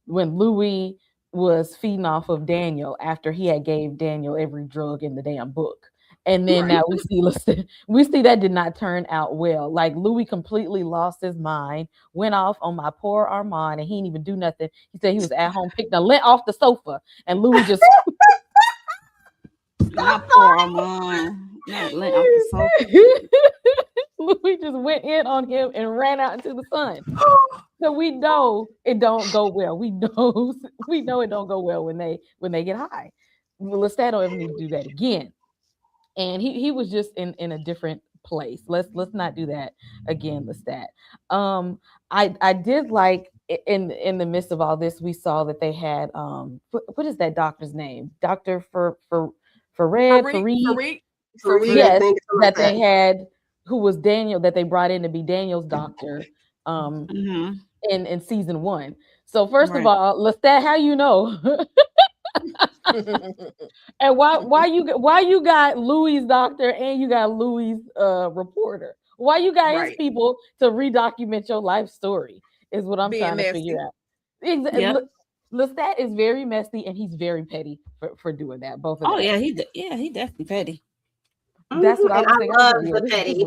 Louis was feeding off of Daniel after he had gave Daniel every drug in the damn book. And then now we see that did not turn out well. Like Louis completely lost his mind, went off on my poor Armand, and he didn't even do nothing. He said he was at home, picked a lint off the sofa, and Louis just my poor Armand. Not lint off the sofa. Louis just went in on him and ran out into the sun. So we know it don't go well. We know it don't go well when they get high. LESTAT don't ever need to do that again. And he was just in a different place. Let's not do that again, LESTAT. I did like in the midst of all this, we saw that they had what is that doctor's name? Dr. Fareed. Yes, that they had, who was Daniel, that they brought in to be Daniel's doctor in season 1. So first of all, LESTAT, how you know? And why you got Louis' doctor and you got Louis' reporter? Why you got his people to redocument your life story is what I'm trying to figure out. Exactly. LESTAT is very messy and he's very petty for doing that. Both of them. Oh yeah, he definitely petty. That's what I was thinking. I love the petty.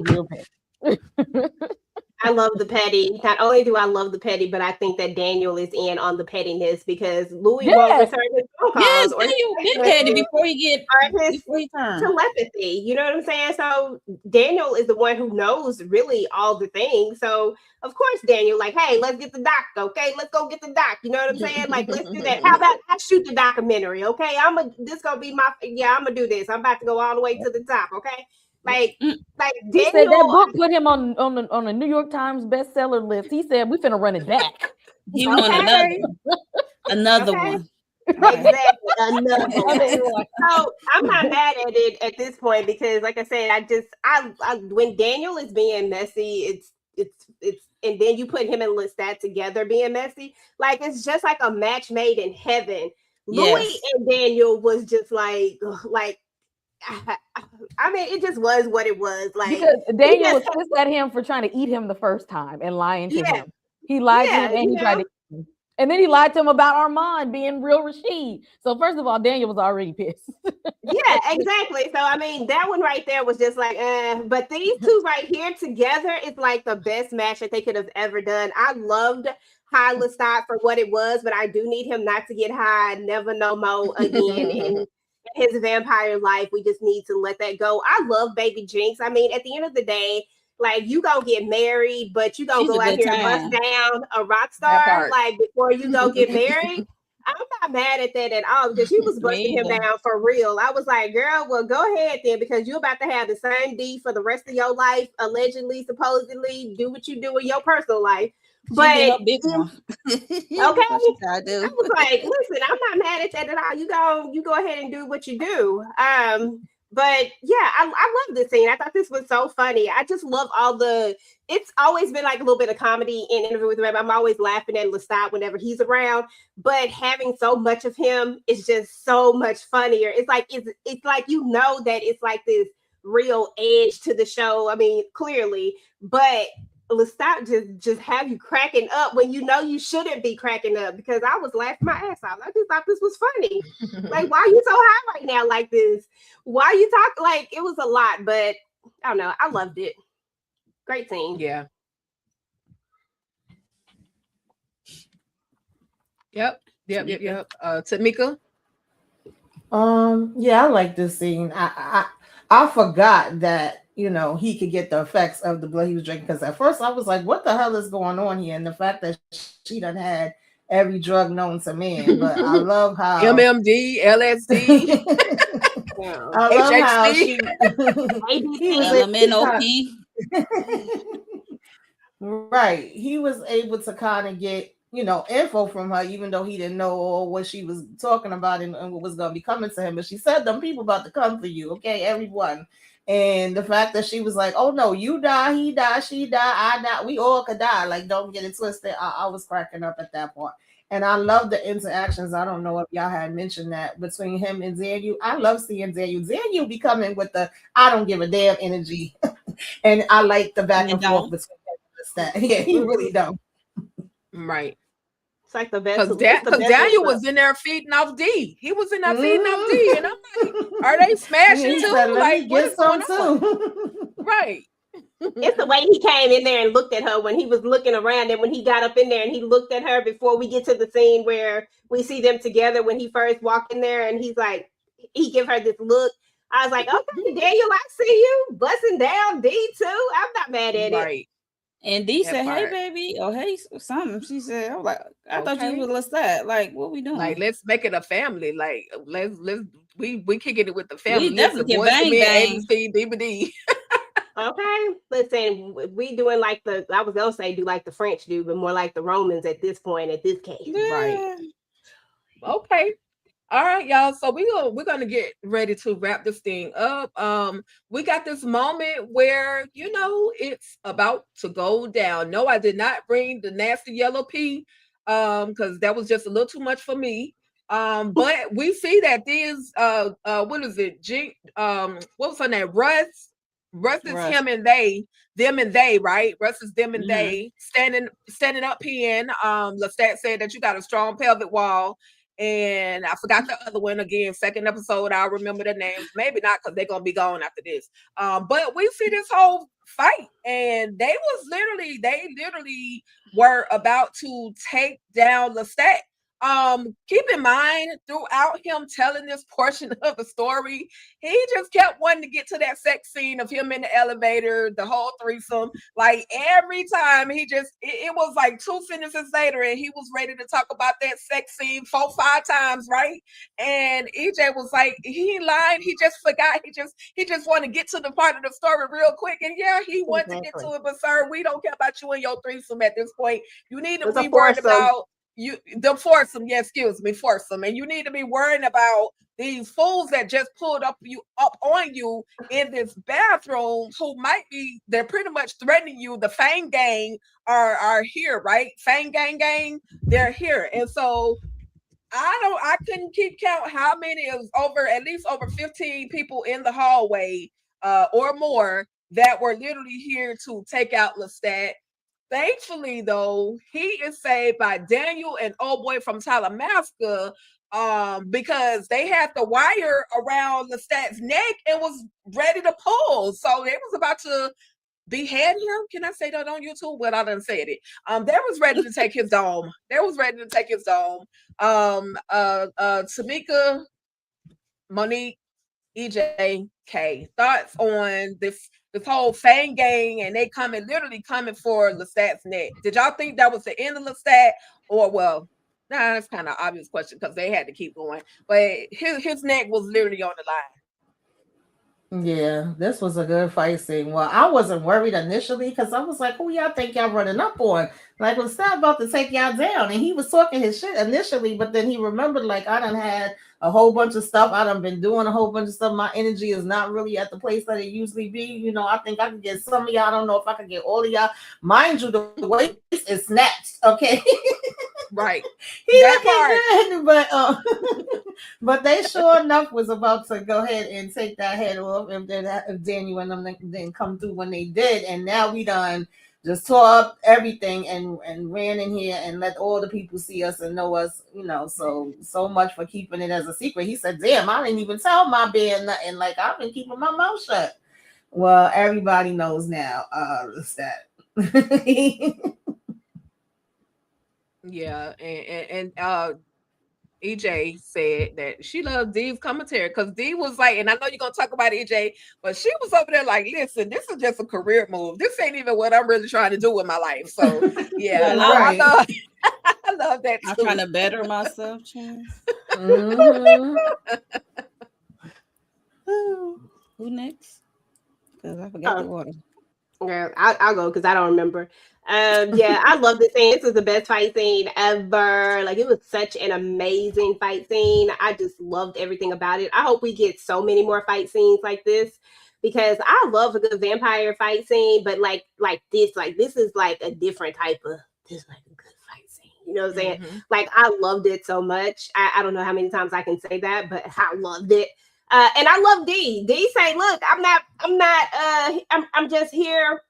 I love the petty. Not only do I love the petty, but I think that Daniel is in on the pettiness because Louis won't return his phone calls. Yes, Daniel been petty before he turns. Telepathy. You know what I'm saying? So Daniel is the one who knows really all the things. So of course Daniel, like, hey, let's get the doc. Okay, let's go get the doc. You know what I'm saying? Like, let's do that. How about I shoot the documentary? Okay, I'm gonna do this. I'm about to go all the way to the top. Okay. Like he Daniel, said that book put him on a New York Times bestseller list. He said we finna run it back. He want another one. Exactly, another one. So I'm not mad at it at this point because, like I said, I when Daniel is being messy, it's and then you put him and LESTAT together being messy, like it's just like a match made in heaven. Yes. Louis and Daniel was just like. I mean, it just was what it was. Like because Daniel was pissed at him for trying to eat him the first time and lying to him. He lied to him and he tried to eat him. And then he lied to him about Armand being real Rashid. So first of all, Daniel was already pissed. Yeah, exactly. So I mean, that one right there was just like, but these two right here together is like the best match that they could have ever done. I loved high LESTAT for what it was, but I do need him not to get high, never no more again. And his vampire life, we just need to let that go. I love Baby Jinx. I mean, at the end of the day, like you gonna get married, but you gonna go out here and bust down a rock star like before you go get married. I'm not mad at that at all because she was busting him down for real. I was like, girl, well, go ahead then because you're about to have the same D for the rest of your life, allegedly, supposedly, do what you do in your personal life. But big one. Okay, I was like, listen, I'm not mad at that at all. You go ahead and do what you do. But yeah, I love this scene. I thought this was so funny. I just love it's always been like a little bit of comedy in Interview with the Vampire. I'm always laughing at LESTAT whenever he's around, but having so much of him is just so much funnier. It's like you know that it's like this real edge to the show. I mean, clearly, but LESTAT just have you cracking up when you know you shouldn't be cracking up because I was laughing my ass off. I just thought this was funny. Like, why are you so high right now like this? Why you talk like it was a lot, but I don't know. I loved it. Great scene. Yeah. Yep. Tamika. Yeah, I like this scene. I forgot that he could get the effects of the blood he was drinking, because at first I was like, what the hell is going on here? And the fact that she done had every drug known to man. But I love how MMD, LSD. I love how he was LMNOP. Right. He was able to kind of get, info from her, even though he didn't know what she was talking about and what was going to be coming to him. But she said, them people about to come for you. Okay, everyone. And the fact that she was like, oh no, you die, he die, she die, I die. We all could die. Like, don't get it twisted. I was cracking up at that point. And I love the interactions. I don't know if y'all had mentioned that between him and Daniel. I love seeing Daniel. Daniel be coming with the I don't give a damn energy. And I like the back and forth between him and LESTAT. Yeah, he really don't. Right. It's like the best. Because Daniel was in there feeding off D. He was in there feeding off D. And I'm like, are they smashing too? Said, like, what is going on? Too. Right. It's the way he came in there and looked at her when he was looking around, and when he got up in there and he looked at her before we get to the scene where we see them together when he first walked in there, and he's like, he give her this look. I was like, okay, Daniel, I see you busting down D too. I'm not mad at it. And D said, hey, baby, or hey, something. She said, I was like, I thought you was LESTAT. Like, what we doing? Like, let's make it a family. Like, we kicking it with the family. We definitely can bang bang. DVD. Okay, listen, we doing like I was gonna say do like the French do, but more like the Romans at this point, at this case. Yeah. Right. Okay. All right, y'all. So we're gonna get ready to wrap this thing up. We got this moment where it's about to go down. No, I did not bring the nasty yellow pea, because that was just a little too much for me. But we see that these what is it? What was her name? Russ is him and they, them and they, right? Russ is them and they standing up peeing. LESTAT said that you got a strong pelvic wall. And I forgot the other one again. Second episode, I'll remember the names. Maybe not, because they're gonna be gone after this. But we see this whole fight, and they literally were about to take down LESTAT. Keep in mind, throughout him telling this portion of the story, he just kept wanting to get to that sex scene of him in the elevator, the whole threesome. Like, every time it was like 2 sentences later, and he was ready to talk about that sex scene 4-5 times, right? And EJ was like, he ain't lying, he just forgot. He just want to get to the part of the story real quick. And yeah, he wanted to get to it, but sir, we don't care about you and your threesome at this point. You need to be worried about foursome, foursome, and you need to be worrying about these fools that just pulled up on you in this bathroom, who they're pretty much threatening you. The Fang gang are here, right? Fang gang, they're here. And so I couldn't keep count how many. It was at least over 15 people in the hallway, or more, that were literally here to take out LESTAT. Thankfully, though, he is saved by Daniel and old boy from Talamasca, because they had the wire around LESTAT's neck and was ready to pull. So they was about to behead him. Can I say that on YouTube? Well, I done said it. They was ready to take his dome. Tamika, Monique, EJ, K, thoughts on this whole Fang gang, and they literally coming for LESTAT's neck. Did y'all think that was the end of LESTAT? Or, well, that's kind of obvious question, because they had to keep going. But his neck was literally on the line. Yeah, this was a good fight scene. Well, I wasn't worried initially, because I was like, who y'all think y'all running up on? Like, LESTAT about to take y'all down. And he was talking his shit initially, but then he remembered, like, I done had a whole bunch of stuff. I done been doing a whole bunch of stuff. My energy is not really at the place that it usually be. I think I can get some of y'all. I don't know if I can get all of y'all. Mind you, the waist is snatched, okay? Right. But they sure enough was about to go ahead and take that head off, if Daniel and them didn't come through when they did. And now we done just tore up everything and ran in here and let all the people see us and know us, so much for keeping it as a secret. He said, damn, I didn't even tell my band nothing. Like, I've been keeping my mouth shut. Well, everybody knows now. LESTAT. Yeah, and EJ said that she loved Dee's commentary because Dee was like, and I know you're gonna talk about EJ, but she was over there like, listen, this is just a career move. This ain't even what I'm really trying to do with my life. So yeah, right. I love that too. I'm trying to better myself, Chance. Mm-hmm. Who next? Because I forgot the order. Yeah, I'll go because I don't remember. Yeah, I love this scene. This was the best fight scene ever. Like, it was such an amazing fight scene. I just loved everything about it. I hope we get so many more fight scenes like this because I love a good vampire fight scene, but like this is like a different type of this like a good fight scene. You know what I'm saying? Mm-hmm. Like, I loved it so much. I don't know how many times I can say that, but I loved it. And I love Dee. Dee say, look, I'm just here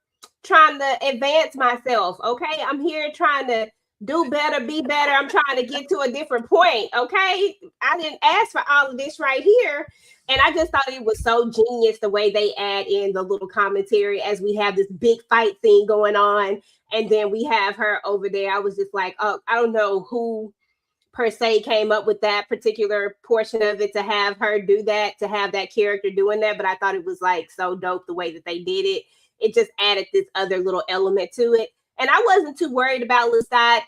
trying to advance myself. Okay. I'm here trying to do better, be better. I'm trying to get to a different point. Okay. I didn't ask for all of this right here. And I just thought it was so genius the way they add in the little commentary as we have this big fight scene going on. And then we have her over there. I was just like, oh, I don't know who per se came up with that particular portion of it to have her do that, to have that character doing that. But I thought it was like so dope the way that they did it. It just added this other little element to it. And I wasn't too worried about LESTAT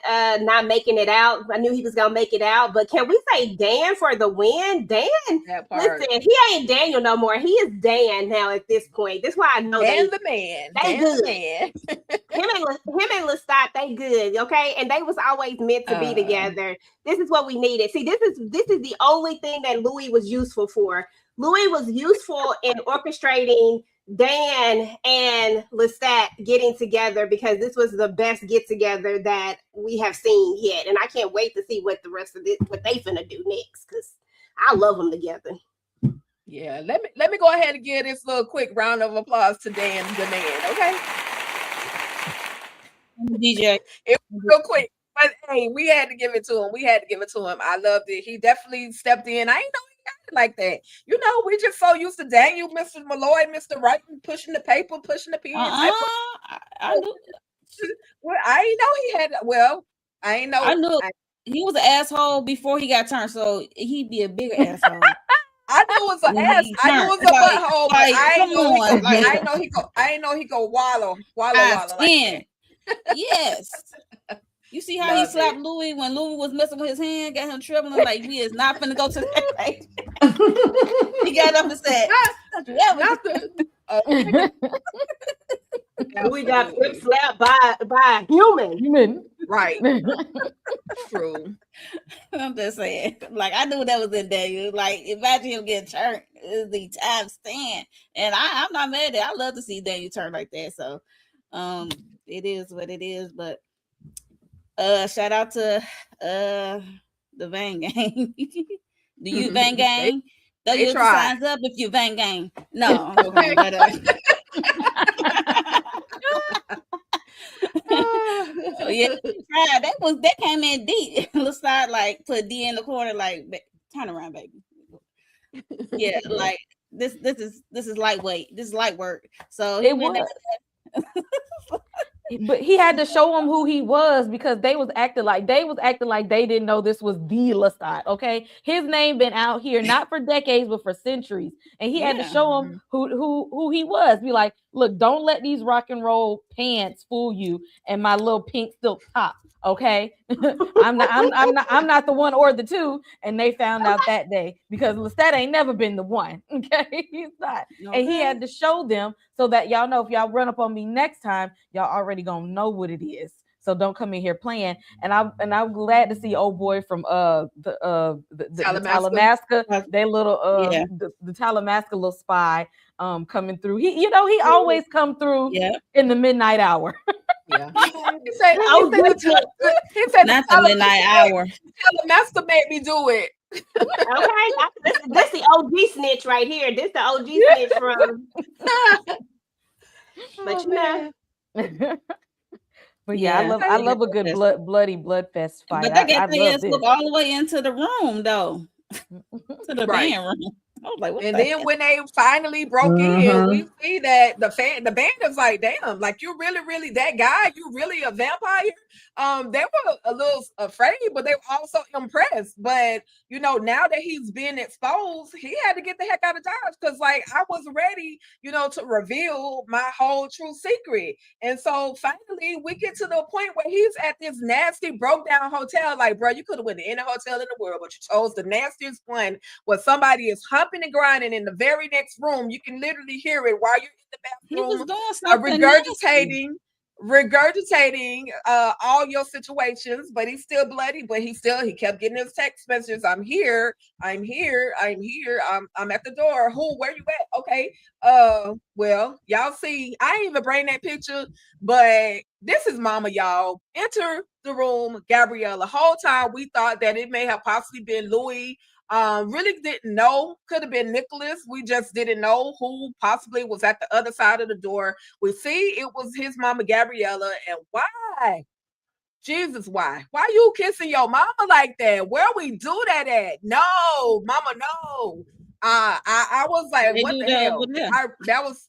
not making it out. I knew he was going to make it out. But can we say Dan for the win? Dan, listen, he ain't Daniel no more. He is Dan now at this point. That's why I know Dan the man. They Dan good. The man. him and LESTAT, they good, okay? And they was always meant to be together. This is what we needed. See, this is the only thing that Louis was useful for. Louis was useful in orchestrating Dan and LESTAT getting together because this was the best get together that we have seen yet. And I can't wait to see what the rest of this, what they finna do next, because I love them together. Yeah, let me go ahead and give this little quick round of applause to Dan the man, okay? DJ. It was real quick, but hey, we had to give it to him. I loved it. He definitely stepped in. I ain't know he got it like that. You know, we just so used to Daniel, Mr. Malloy, Mr. Wright, pushing the paper, pushing the pen. I knew. Well, I ain't know he had. Well, I ain't know. I knew he was an asshole before he got turned, so he'd be a bigger asshole. I knew it was an ass. I knew it was a butthole, but I ain't know he go wallow. Like yes. You see how he slapped Louis when Louis was messing with his hand, got him trembling like we is not finna go to that place. He got up and said, we got flip slapped by a human. Right. True. I'm just saying. Like, I knew that was in there. Like, imagine him getting turned. It was the time stand. And I'm not mad at it. I love to see Daniel turn like that. So it is what it is. But shout out to the Van Gang. Do you Van Gang? Throw your signs up if you Van Gang. No, okay. Oh, yeah, that came in deep. Let's start like put D in the corner, like turn around, baby. Yeah, like this is lightweight. This is light work. So it was. But he had to show them who he was because they was acting like they didn't know this was the LESTAT. Okay, his name been out here not for decades but for centuries, and he had to show them who he was. Be like, look, don't let these rock and roll pants fool you and my little pink silk top. Okay, I'm not the one or the two, and they found out that day because LESTAT ain't never been the one. Okay, he's not, and he had to show them so that y'all know if y'all run up on me next time, y'all already gonna know what it is. So don't come in here playing. And I'm glad to see old boy from the Talamasca, they little the Talamasca little spy coming through. He always come through in the midnight hour. Yeah. He said not the midnight hour. Talamasca made me do it. Okay, this the OG snitch right here. This the OG snitch from. But you know. But yeah, I love a good bloody bloodfest fight. But they got their ass look all the way into the room though, to the band room. I was like, what And the then hell? when they finally broke in, we see that the band is like, damn, like you really that guy, you really a vampire. They were a little afraid, but they were also impressed. But you know, now that he's been exposed, he had to get the heck out of Dodge because, like, I was ready, you know, to reveal my whole true secret. And so finally, we get to the point where he's at this nasty, broke down hotel. Like, bro, you could have went to any hotel in the world, but you chose the nastiest one where somebody is humping and grinding in the very next room. You can literally hear it while you're in the He was bathroom, doing something nasty. regurgitating all your situations, but he's still bloody, but he kept getting his text messages. I'm here, I'm at the door. Who, where you at? Okay. Well, y'all see, I ain't even bring that picture, but this is mama, y'all. Enter the room, Gabrielle. The whole time we thought that it may have possibly been Louis. Really didn't know. Could have been Nicholas. We just didn't know who possibly was at the other side of the door. We see it was his mama Gabriella. And why? Jesus, why? Why you kissing your mama like that? Where we do that at? No, mama, no. I was like, They what do the that hell? over there. That was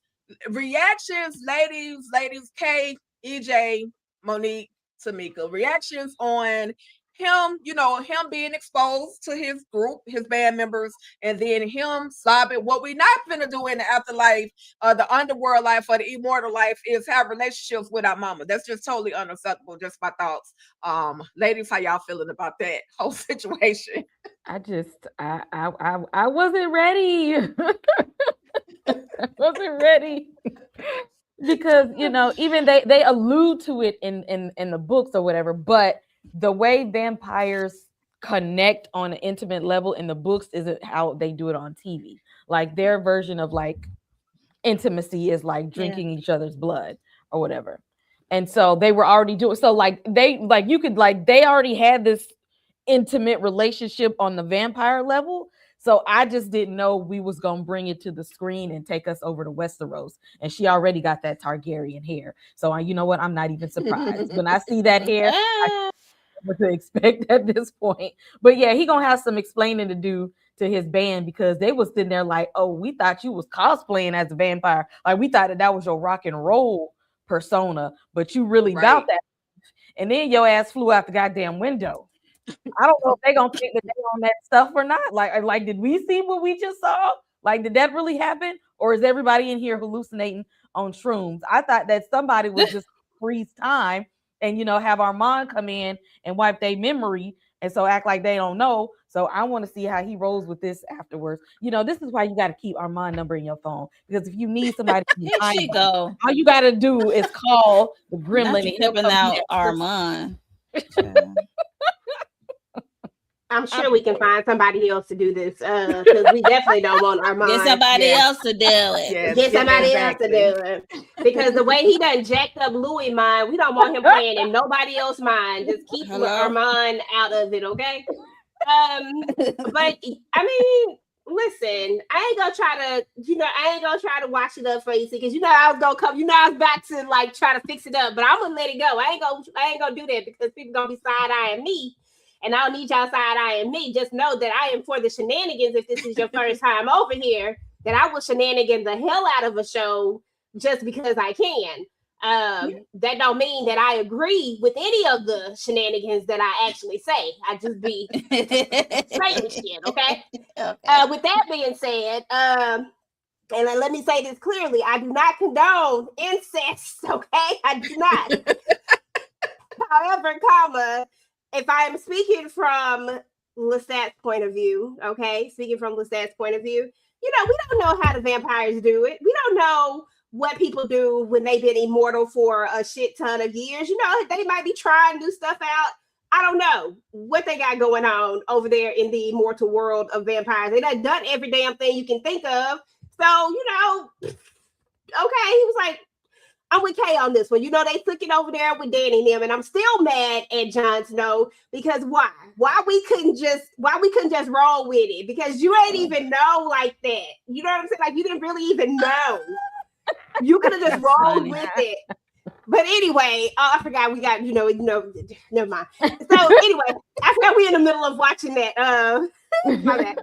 reactions, ladies, Kay, EJ, Monique, Tamika. Reactions on him, you know, him being exposed to his group, his band members, and then him sobbing. What we not gonna do in the afterlife, the underworld life or the immortal life is have relationships with our mama. That's just totally unacceptable. Just my thoughts. Ladies, how y'all feeling about that whole situation? I wasn't ready. I wasn't ready. Because, you know, even they allude to it in the books or whatever, but the way vampires connect on an intimate level in the books isn't how they do it on TV. Like their version of like intimacy is like drinking each other's blood or whatever. And so they were already doing, so like they already had this intimate relationship on the vampire level. So I just didn't know we was gonna bring it to the screen and take us over to Westeros. And she already got that Targaryen hair. So you know what? I'm not even surprised when I see that hair. I what to expect at this point. But yeah, he gonna have some explaining to do to his band because they was sitting there like, oh, we thought you was cosplaying as a vampire. Like we thought that was your rock and roll persona, but you really about that. And then your ass flew out the goddamn window. I don't know if they gonna think that they on that stuff or not. Like, did we see what we just saw? Like, did that really happen, or is everybody in here hallucinating on shrooms? I thought that somebody would just freeze time and have Armand come in and wipe their memory, and so act like they don't know. So I want to see how he rolls with this afterwards. This is why you got to keep Armand number in your phone, because if you need somebody, here she go. All you got to do is call the gremlin and helping out Armand. I'm sure we can find somebody else to do this because we definitely don't want Armand. Get somebody else to do it. Get somebody else to do it. Because the way he done jacked up Louis' mind, we don't want him playing in nobody else's mind. Just keep Armand out of it, okay? But I mean, listen, I ain't gonna try to wash it up for you, because I was gonna come, I was about to like try to fix it up, but I'm gonna let it go. I ain't gonna do that because people gonna be side-eyeing me. And I don't need y'all side-eyeing me. Just know that I am for the shenanigans. If this is your first time over here, that I will shenanigan the hell out of a show just because I can. That don't mean that I agree with any of the shenanigans that I actually say. I just be saying shit, okay? With that being said, and let me say this clearly, I do not condone incest, okay? I do not. However, if I am speaking from LESTAT's point of view, okay, we don't know how the vampires do it. We don't know what people do when they've been immortal for a shit ton of years. They might be trying new stuff out. I don't know what they got going on over there in the immortal world of vampires. They done every damn thing you can think of. So, okay, he was like, I'm with Kay on this one. They took it over there with Danny and them, and I'm still mad at Jon Snow because why? Why we couldn't just roll with it? Because you ain't even know like that. You know what I'm saying? Like, you didn't really even know. You could have just rolled with it. But anyway, I forgot we got, never mind. So anyway, I forgot we're in the middle of watching that. My bad.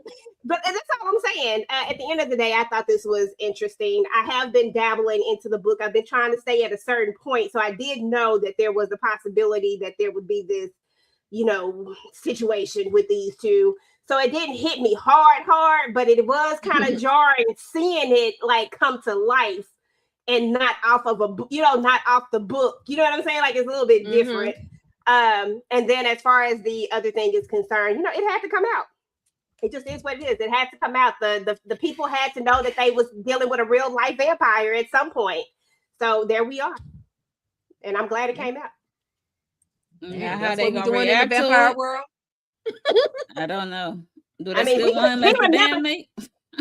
But that's all I'm saying. At the end of the day, I thought this was interesting. I have been dabbling into the book. I've been trying to stay at a certain point. So I did know that there was a possibility that there would be this, situation with these two. So it didn't hit me hard, but it was kind of jarring seeing it like come to life and not off of not off the book. You know what I'm saying? Like it's a little bit different. And then as far as the other thing is concerned, it had to come out. It just is what it is. It had to come out. The people had to know that they was dealing with a real life vampire at some point. So there we are. And I'm glad it came out. Yeah, how they gonna react in the vampire world? I don't know. Do they still want him as the bandmate?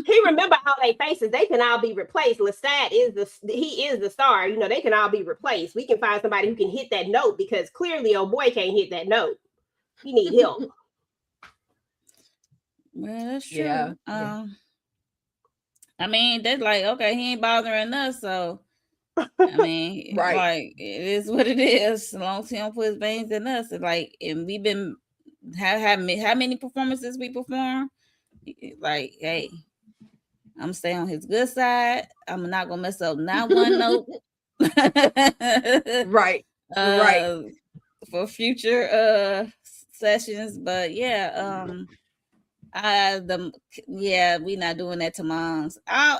He remember all their faces. They can all be replaced. Lestat is the star. They can all be replaced. We can find somebody who can hit that note because clearly old boy can't hit that note. He need help. Well, that's true. Yeah. I mean, that's like, okay, he ain't bothering us, so I mean, right. Like it is what it is. As long as he don't put his veins in us, it's like, and we've been how many performances we perform. Like, hey, I'm staying on his good side. I'm not gonna mess up not one note. Right. Right. For future sessions, but yeah, we not doing that to moms. I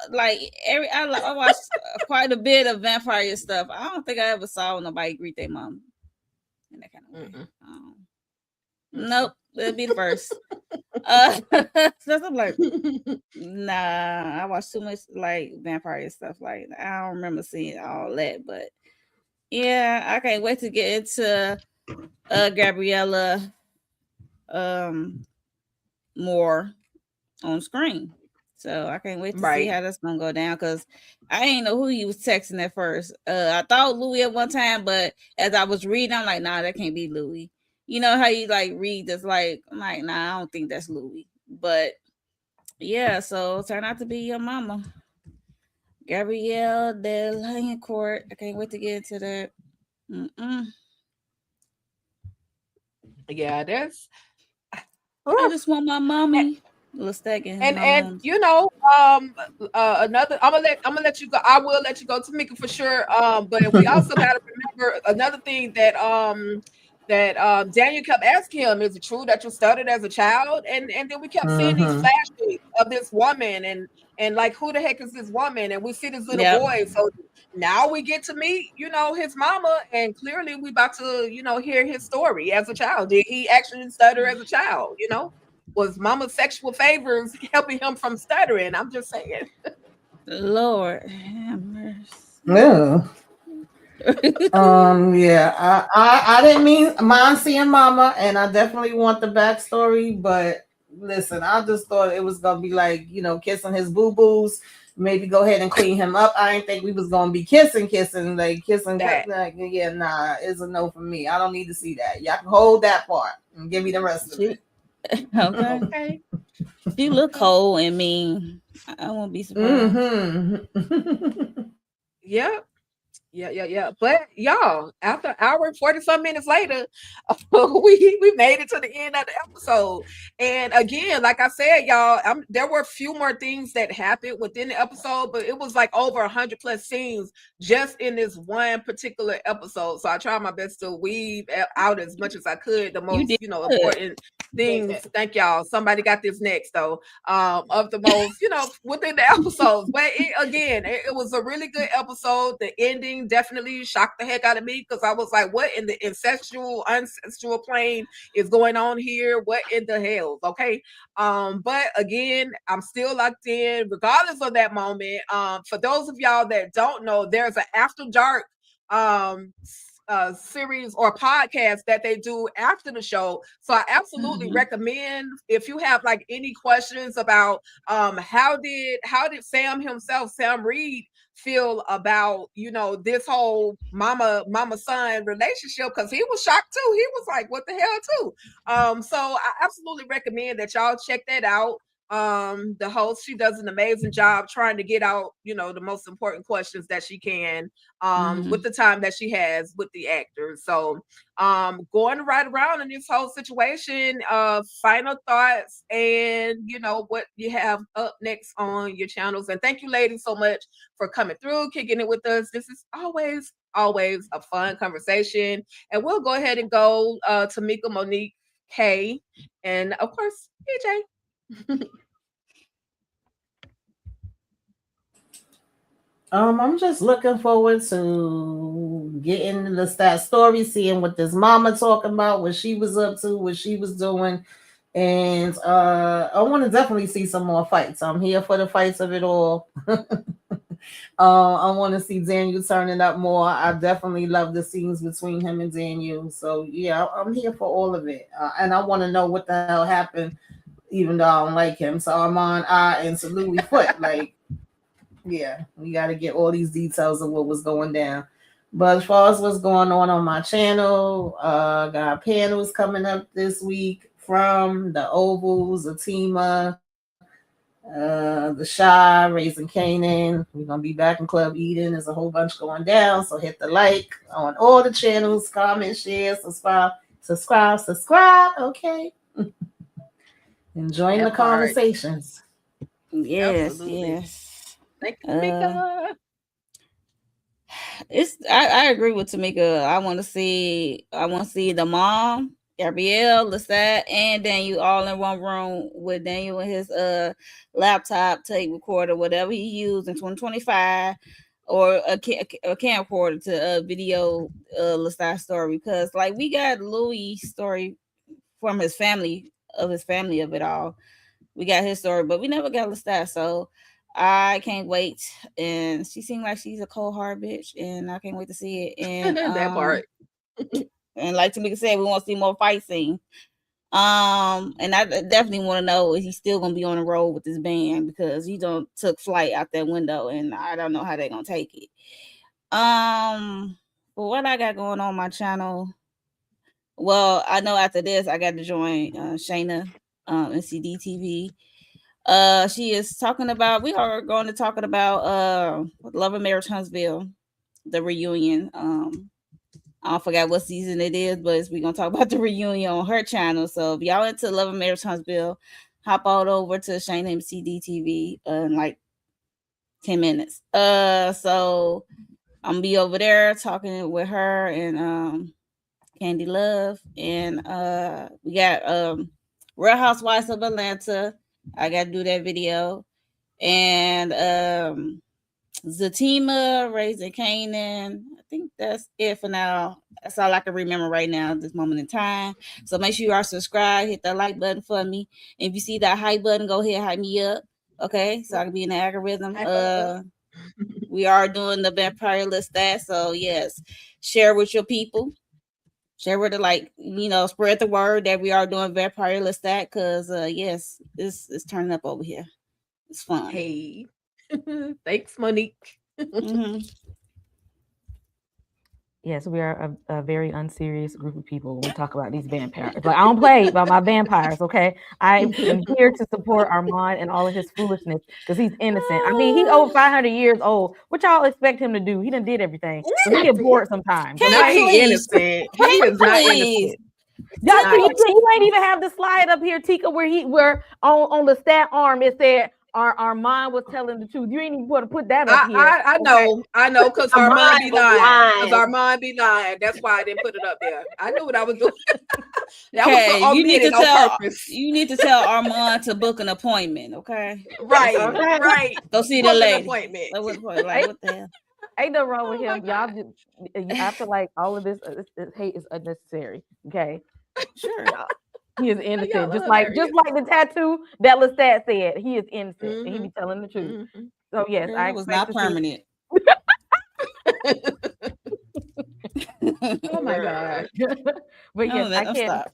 watched quite a bit of vampire stuff. I don't think I ever saw nobody greet their mom in that kind of way. Nope, it'll be the first. So I'm like, nah, I watched too much like vampire stuff. Like I don't remember seeing all that, but yeah, I can't wait to get into Gabriella more on screen. So I can't wait to see how that's gonna go down because I didn't know who he was texting at first. I thought Louis at one time, but as I was reading, I'm like, nah, that can't be Louis. You know how you like read this, like, I'm like, nah, I don't think that's Louis. But yeah, so turn out to be your mama, Gabrielle Delancourt. I can't wait to get into that. Yeah, that's. I just want my mommy. LESTAT and another. I'm gonna let you go. I will let you go, Tamika, for sure. But we also got to remember another thing that Daniel kept asking him: is it true that you started as a child? And then we kept seeing these flashbacks of this woman and like, who the heck is this woman? And we see this little boy. So now we get to meet, his mama, and clearly we about to, hear his story as a child. Did he actually stutter as a child? Was mama's sexual favors helping him from stuttering? I'm just saying. Lord have mercy. No. Yeah, I didn't mind seeing mama, and I definitely want the backstory, but listen, I just thought it was gonna be like, kissing his boo-boos, maybe go ahead and clean him up. I didn't think we was gonna be kissing like kissing that. Like, yeah, nah, it's a no for me. I don't need to see that. Y'all can hold that part and give me the rest of it. Okay. You look cold and mean. I won't be surprised. Yep. Yeah. But y'all, after an hour and 40-some minutes later, we made it to the end of the episode. And again, like I said, y'all, there were a few more things that happened within the episode, but it was like over 100+ scenes just in this one particular episode. So I tried my best to weave out as much as I could the most, important things. Thank y'all. Somebody got this next though. Of the most, within the episodes. But it was a really good episode. The ending definitely shocked the heck out of me because I was like, what in the ancestral plane is going on here? What in the hell? Okay. But again, I'm still locked in regardless of that moment. For those of y'all that don't know, there's an After Dark series or podcast that they do after the show. So I absolutely recommend, if you have like any questions about how did Sam Reed feel about this whole mama son relationship, because he was shocked too. He was like, what the hell too. So I absolutely recommend that y'all check that out. the host. She does an amazing job trying to get out, the most important questions that she can with the time that she has with the actors. So going right around in this whole situation, final thoughts and what you have up next on your channels. And thank you ladies so much for coming through, kicking it with us. This is always a fun conversation. And we'll go ahead and go to Mika, Monique, Kay, and of course PJ. I'm just looking forward to getting the LESTAT story, seeing what this mama talking about, what she was up to, what she was doing. And I want to definitely see some more fights. I'm here for the fights of it all. I want to see Daniel turning up more. I definitely love the scenes between him and Daniel. So yeah, I'm here for all of it. And I want to know what the hell happened, even though I don't like him. So I'm on and to Louis Foot. Like, yeah, we got to get all these details of what was going down. But as far as what's going on my channel, got panels coming up this week from the Ovals, Atima, the Shy, Raising Canaan. We're gonna be back in Club Eden. There's a whole bunch going down. So hit the like on all the channels, comment, share, subscribe. Okay. Enjoying the conversations. Yes, absolutely. yes. Thank you, Tamika. I agree with Tamika. I want to see the mom, Gabrielle, LESTAT, and Daniel all in one room with Daniel and his laptop, tape recorder, whatever he used in 2025, or a camcorder to video LESTAT story, because like we got Louis' story from his family of it all. We got his story, but we never got LESTAT, so I can't wait. And she seemed like she's a cold hard bitch, and I can't wait to see it. And that part. And like Tamika said, we want to see more fight scenes. And I definitely want to know, is he still gonna be on the road with this band, because he don't took flight out that window, and I don't know how they're gonna take it. But what I got going on my channel, well, I know after this I got to join Shayna NCD TV. She is talking about, we are going to talking about Love and Marriage Huntsville, the reunion. I forgot what season it is, but we're gonna talk about the reunion on her channel. So if y'all into Love and Marriage Huntsville, hop on over to Shane MCD TV in like 10 minutes. So I'm gonna be over there talking with her and Candy Love, and we got Real Housewives of Atlanta. I gotta do that video, and Zatima, Raising Canaan. I think that's it for now. That's all I can remember right now at this moment in time. So make sure you are subscribed, hit that like button for me. And if you see that hype button, go ahead, hype me up. Okay, so I can be in the algorithm. We are doing the Vampire LESTAT. So yes, share with your people. Share with the spread the word that we are doing Vampire LESTAT, because yes, it's turning up over here. It's fun. Hey. Thanks, Monique. Yes, we are a very unserious group of people when we talk about these vampires. But I don't play about my vampires, okay? I am here to support Armand and all of his foolishness, because he's innocent. I mean, he's over 500 years old. What y'all expect him to do? He done did everything. So he get bored sometimes. Not he innocent. He is not innocent. Y'all, you ain't even have the slide up here, Tika, where on the stat arm it said our mind was telling the truth. You ain't even want to put that up here. I know, because our mind be lying. Because our mind be lying. That's why I didn't put it up there. I knew what I was doing. You need to tell Armand to book an appointment, okay? Right, right. Go see the lady. Appointment. What the hell? Ain't no wrong with him. Y'all just, I feel like all of this hate is unnecessary. Okay. Sure. He is innocent. Just like the tattoo that LESTAT said, he is innocent. And he be telling the truth. So yes, I was not permanent. Oh my God. But yes,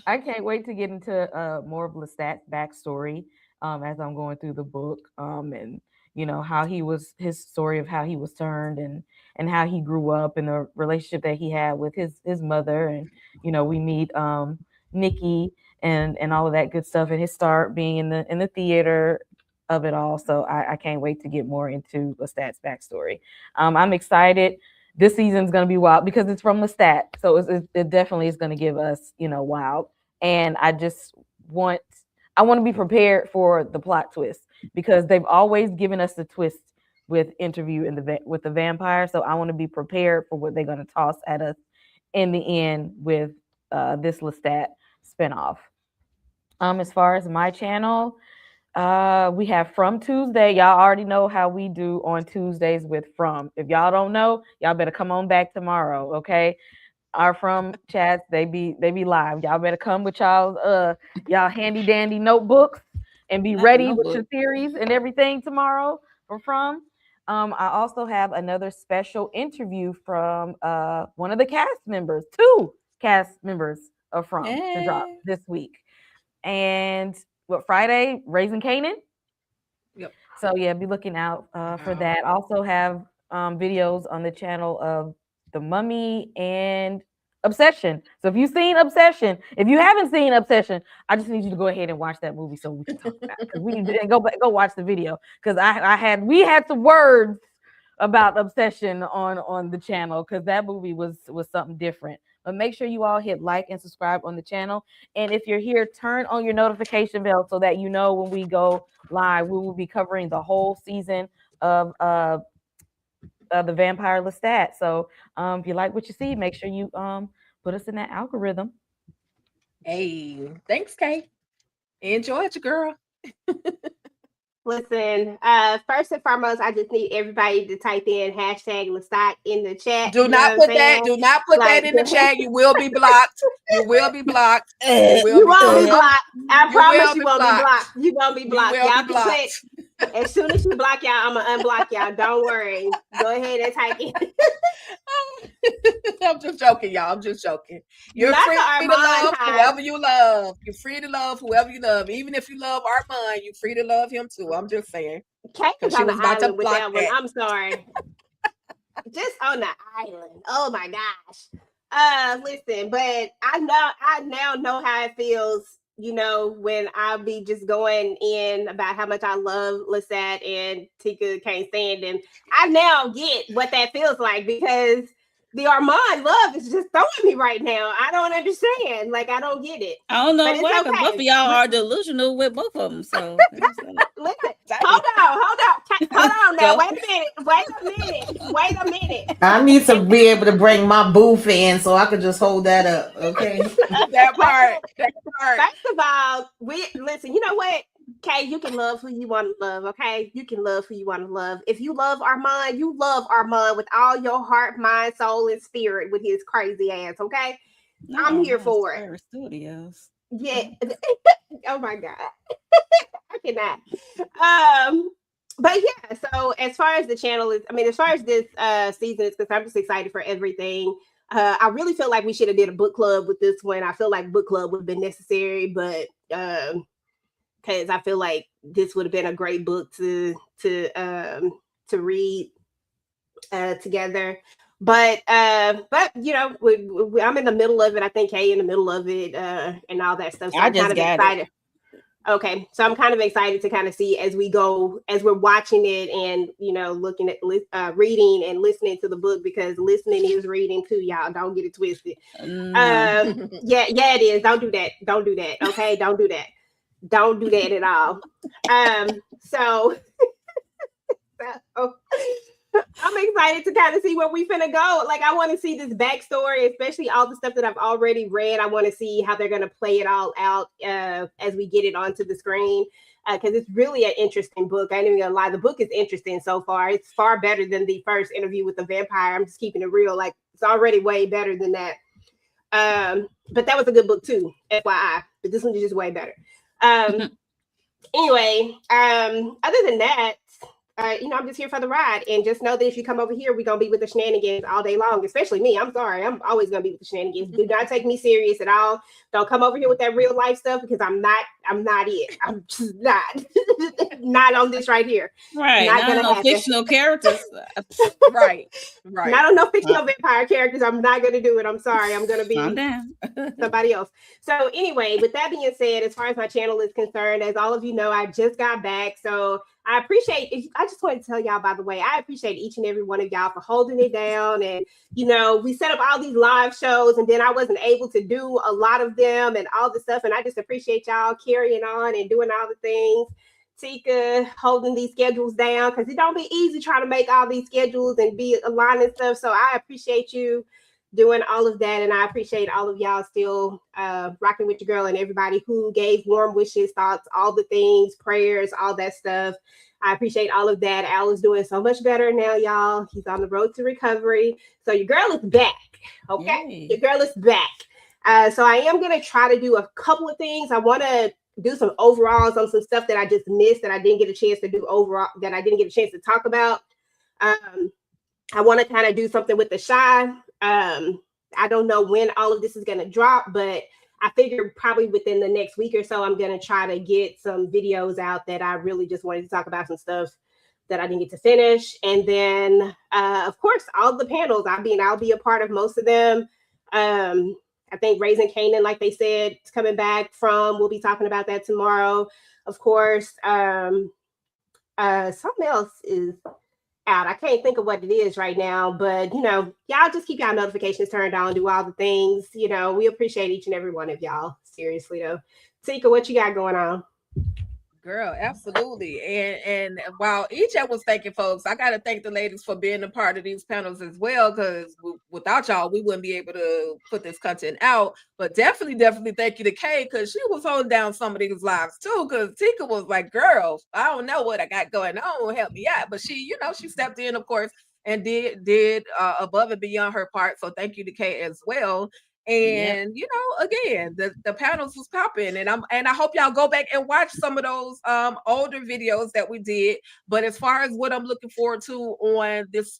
I can't wait to get into more of LESTAT's backstory as I'm going through the book, and how his story of how he was turned and how he grew up, and the relationship that he had with his mother, and we meet Nikki and all of that good stuff, and his start being in the theater of it all. So I can't wait to get more into Lestat's backstory. I'm excited. This season's going to be wild because it's from Lestat, so it definitely is going to give us, wild. And I want to be prepared for the plot twist because they've always given us the twist with Interview with the Vampire. So I want to be prepared for what they're going to toss at us in the end with this Lestat spinoff. As far as my channel, we have From Tuesday. Y'all already know how we do on Tuesdays with From. If y'all don't know, y'all better come on back tomorrow, okay? Our From chats, they be live. Y'all better come with y'all handy dandy notebooks and be ready with your theories and everything tomorrow for From. I also have another special interview from one of the cast members, 2 cast members of From to drop this week. And Friday, Raising Kanan. Yep. So yeah, be looking out for that. Also have videos on the channel of The Mummy and Obsession. So if you've seen Obsession, if you haven't seen Obsession, I just need you to go ahead and watch that movie so we can talk about it. Because we can go watch the video. Because we had some words about Obsession on the channel because that movie was something different. But make sure you all hit like and subscribe on the channel. And if you're here, turn on your notification bell so that you know when we go live. We will be covering the whole season of the Vampire Lestat. So if you like what you see, make sure you put us in that algorithm. Hey, thanks, Kay. Enjoy it, your girl. Listen, first and foremost, I just need everybody to type in #Lestat in the chat. Do not put that in the chat. You will be blocked. You will be blocked. You won't be blocked. I promise you won't be blocked. You won't be blocked. Y'all be blocked. As soon as you block y'all, I'm gonna unblock y'all. Don't worry. Go ahead and type in. I'm just joking, y'all. I'm just joking. You're free to love whoever you love. You're free to love whoever you love. Even if you love Armand, you're free to love him too. I'm just saying. Kate was on the island with that one. I'm sorry. Just on the island. Oh my gosh. Listen, but I now know how it feels, when I'll be just going in about how much I love Lestat and Tika can't stand him. I now get what that feels like because the Armand love is just throwing me right now. I don't understand. Like, I don't get it. I don't know why, because both of y'all are delusional with both of them. So listen, hold on now. Wait a minute. I need to be able to bring my booth in so I could just hold that up. Okay. that part. First of all, listen, you know what? Okay, you can love who you want to love, okay? You can love who you want to love. If you love Armand, you love Armand with all your heart, mind, soul, and spirit with his crazy ass, okay? No, I'm here for it. Studios. Yeah. Oh my God. I cannot. But yeah, so as far as the channel is, as far as this season is concerned, I'm just excited for everything. I really feel like we should have did a book club with this one. I feel like book club would have been necessary, but because I feel like this would have been a great book to read together. But I'm in the middle of it. I think Kay in the middle of it and all that stuff. So I'm kind of excited. Okay, so I'm kind of excited to kind of see as we're watching it and looking at reading and listening to the book, because listening is reading too, y'all. Don't get it twisted. Yeah, it is. Don't do that. Okay, don't do that. Don't do that at all. So I'm excited to kind of see where we finna go. Like, I want to see this backstory, especially all the stuff that I've already read. I want to see how they're going to play it all out as we get it onto the screen, because it's really an interesting book. I ain't even gonna lie. The book is interesting so far. It's far better than the first Interview with the Vampire. I'm just keeping it real. Like, it's already way better than that. But that was a good book too, FYI. But this one is just way better. Anyway, other than that, I'm just here for the ride, and just know that if you come over here, we're gonna be with the shenanigans all day long. Especially me. I'm sorry, I'm always gonna be with the shenanigans. Do not take me serious at all. Don't come over here with that real life stuff, because I'm not I'm not it. I'm just not. Not on this right here. Right. Not gonna happen. Fictional characters. Right. Not on no fictional vampire characters. I'm not gonna do it. I'm sorry. I'm gonna be somebody else. So anyway, with that being said, as far as my channel is concerned, as all of you know, I just got back. So I appreciate, I just wanted to tell y'all, by the way, I appreciate each and every one of y'all for holding it down. And, you know, we set up all these live shows and then I wasn't able to do a lot of them and all the stuff. And I just appreciate y'all carrying on and doing all the things. Tika holding these schedules down, because it don't be easy trying to make all these schedules and be aligned and stuff. So I appreciate you doing all of that, and I appreciate all of y'all still rocking with your girl and everybody who gave warm wishes, thoughts, all the things, prayers, all that stuff. I appreciate all of that. Al is doing so much better now, y'all. He's on the road to recovery. So your girl is back, okay? Yay. Your girl is back. So I am going to try to do a couple of things. I want to do some overalls on some stuff that I just missed, that I didn't get a chance to do overall, that I didn't get a chance to talk about. I want to kind of do something with the Shy. I don't know when all of this is going to drop, but I figure probably within the next week or so, I'm going to try to get some videos out that I really just wanted to talk about, some stuff that I didn't get to finish. And then, of course, all the panels, I'll be a part of most of them. I think Raising Canaan, like they said, is coming back from. We'll be talking about that tomorrow. Of course, something else is out. I can't think of what it is right now, but, you know, y'all just keep y'all notifications turned on, do all the things. You know, we appreciate each and every one of y'all. Seriously, though. Tika, what you got going on? Girl, absolutely. And while EJ was thanking folks, I got to thank the ladies for being a part of these panels as well, because without y'all, we wouldn't be able to put this content out. But definitely thank you to Kay, because she was holding down some of these lives too, because Tika was like, girl, I don't know what I got going on, help me out. But she, you know, she stepped in, of course, and did above and beyond her part. So thank you to Kay as well. And you know, again, the panels was popping, and I hope y'all go back and watch some of those older videos that we did. But as far as what I'm looking forward to on this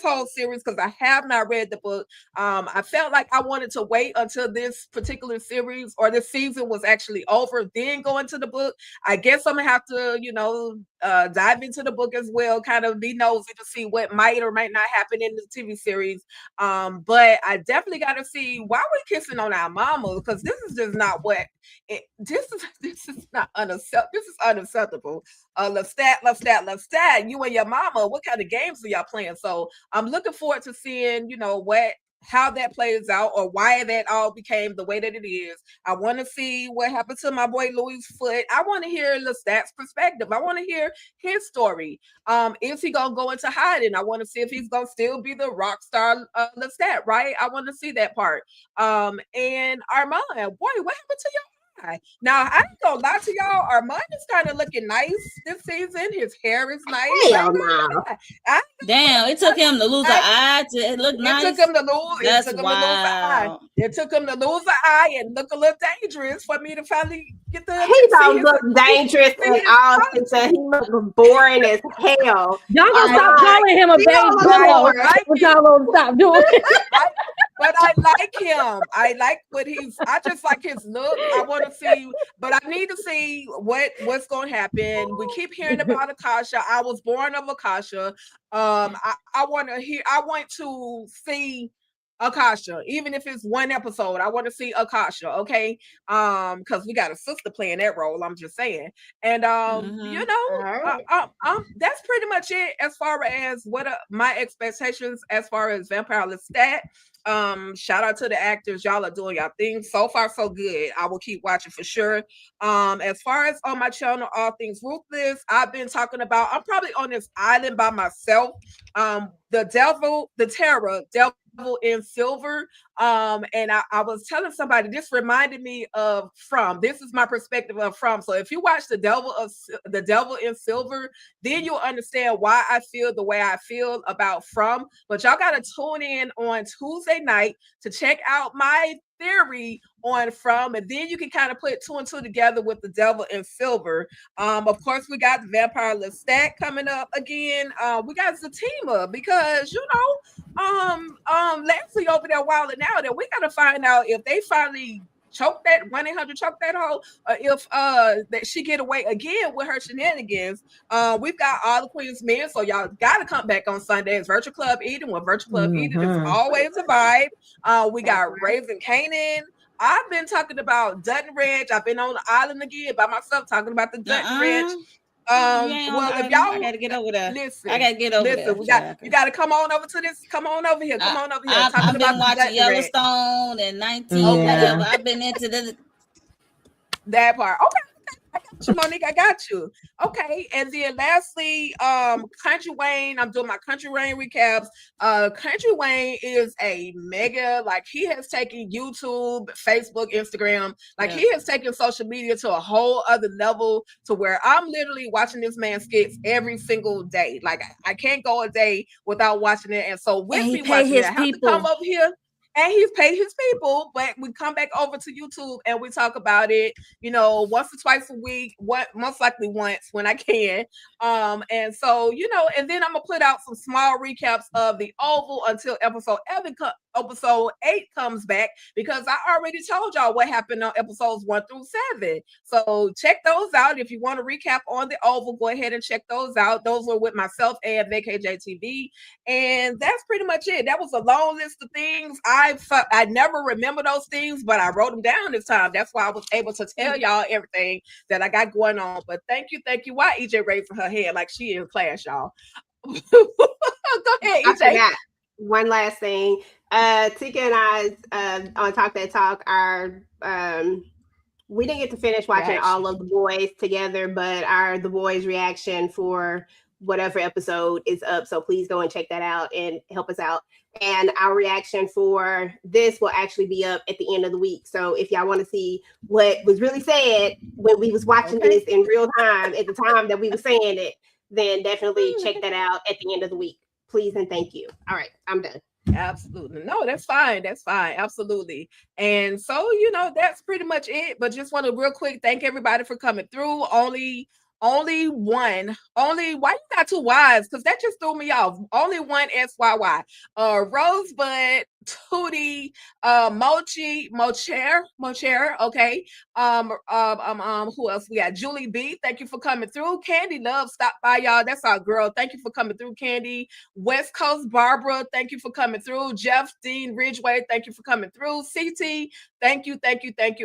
whole series, because I have not read the book, I felt like I wanted to wait until this particular series or this season was actually over, then go into the book. I guess I'm gonna have to, you know, dive into the book as well, kind of be nosy to see what might or might not happen in the TV series. But I definitely got to see why we're kissing on our mama, because this is just not what this is not unacceptable. This is unacceptable. LESTAT, you and your mama, what kind of games are y'all playing? So I'm looking forward to seeing, you know, how that plays out, or why that all became the way that it is. I want to see what happened to my boy Louis' foot. I want to hear LESTAT's perspective. I want to hear his story. Is he gonna go into hiding? I want to see if he's gonna still be the rock star LESTAT, right? I want to see that part. And Armand, boy, what happened to your eye? Now I ain't gonna lie to y'all, Armand is kind of looking nice this season. His hair is nice. Hell no. Damn, it took him to lose an eye to look nice. It took him to lose an eye. It took him to lose an eye and look a little dangerous for me to finally get the. He don't look dangerous at all. He look boring as hell. Y'all gonna stop calling him a baby girl. Y'all gonna stop doing it. But I like him. I like I just like his look. I want to see, but I need to see what's going to happen. We keep hearing about Akasha. I was born of Akasha. I want to see Akasha, even if it's one episode. I want to see Akasha, okay? Because we got a sister playing that role. I'm just saying, and you know, that's pretty much it as far as what my expectations as far as Vampire LESTAT. Shout out to the actors, y'all are doing y'all thing. So far so good. I will keep watching for sure. As far as on my channel, All Things Ruthless, I've been talking about, I'm probably on this island by myself. The Terror Devil in Silver, and I was telling somebody, this reminded me of From. This is my perspective of From. So if you watch the Devil in Silver, then you'll understand why I feel the way I feel about From. But y'all gotta tune in on Tuesday night to check out my theory on From, and then you can kind of put two and two together with the Devil in Silver. Of course, we got the Vampire LESTAT coming up again. We got Zatima, because you know, Leslie over there wilding out, and we gotta find out if they finally choke that 1-800 choke that hoe, if that she get away again with her shenanigans, we've got all the Queen's men, so y'all gotta come back on Sundays. Virtual Club Eden, with Virtual Club Eden is always a vibe. We got Raising Canaan. I've been talking about Dutton Ranch. I've been on the island again by myself talking about the Dutton Ranch. Well, if y'all, I gotta get over there. Listen, I gotta get over there. You got to come on over to this. Come on over here. Come on over here. I've been watching Yellowstone and 19 whatever. I've been into that part. Okay. I got you, Monique. I got you. Okay. And then lastly, Country Wayne. I'm doing my Country Wayne recaps. Country Wayne is a mega, like, he has taken YouTube, Facebook, Instagram, like he has taken social media to a whole other level, to where I'm literally watching this man skits every single day. Like, I can't go a day without watching it. And so with me watching it, I have to come over here. And he's paid his people, but we come back over to YouTube and we talk about it, once or twice a week, most likely once when I can. And so, and then I'm gonna put out some small recaps of the Oval until episode 8 comes back, because I already told y'all what happened on episodes 1 through 7. So check those out. If you want to recap on the Oval, go ahead and check those out. Those were with myself and VKJTV. And that's pretty much it. That was a long list of things. I never remember those things, but I wrote them down this time. That's why I was able to tell y'all everything that I got going on. But thank you. Why EJ raising her hand like she in class, y'all? Go ahead, EJ. I forgot one last thing. Tika and I on Talk That Talk are we didn't get to finish watching all of The Boys together, but The Boys reaction for whatever episode is up. So please go and check that out and help us out. And our reaction for this will actually be up at the end of the week. So if y'all want to see what was really said when we was watching this in real time at the time that we were saying it, then definitely check that out at the end of the week. Please and thank you. All right, I'm done. Absolutely. No, that's fine. Absolutely. And so, that's pretty much it. But just want to real quick thank everybody for coming through. Only one. Why you got two Y's? Because that just threw me off. Only one SYY. Rosebud, Tootie, Mocher. Okay. Who else? We got Julie B. Thank you for coming through. Candy Love stopped by, y'all. That's our girl. Thank you for coming through, Candy. West Coast Barbara, thank you for coming through. Jeff Dean Ridgeway, thank you for coming through. CT, thank you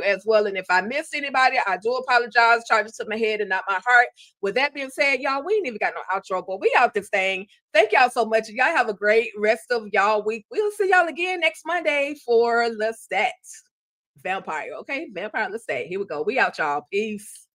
as well. And if I missed anybody, I do apologize. Charge it to my head and not my heart. With that being said, y'all, we ain't even got no outro, but we out this thing. Thank y'all so much. Y'all have a great rest of y'all week. We'll see y'all again next Monday for LESTAT. Vampire, okay? Vampire LESTAT. Here we go. We out, y'all. Peace.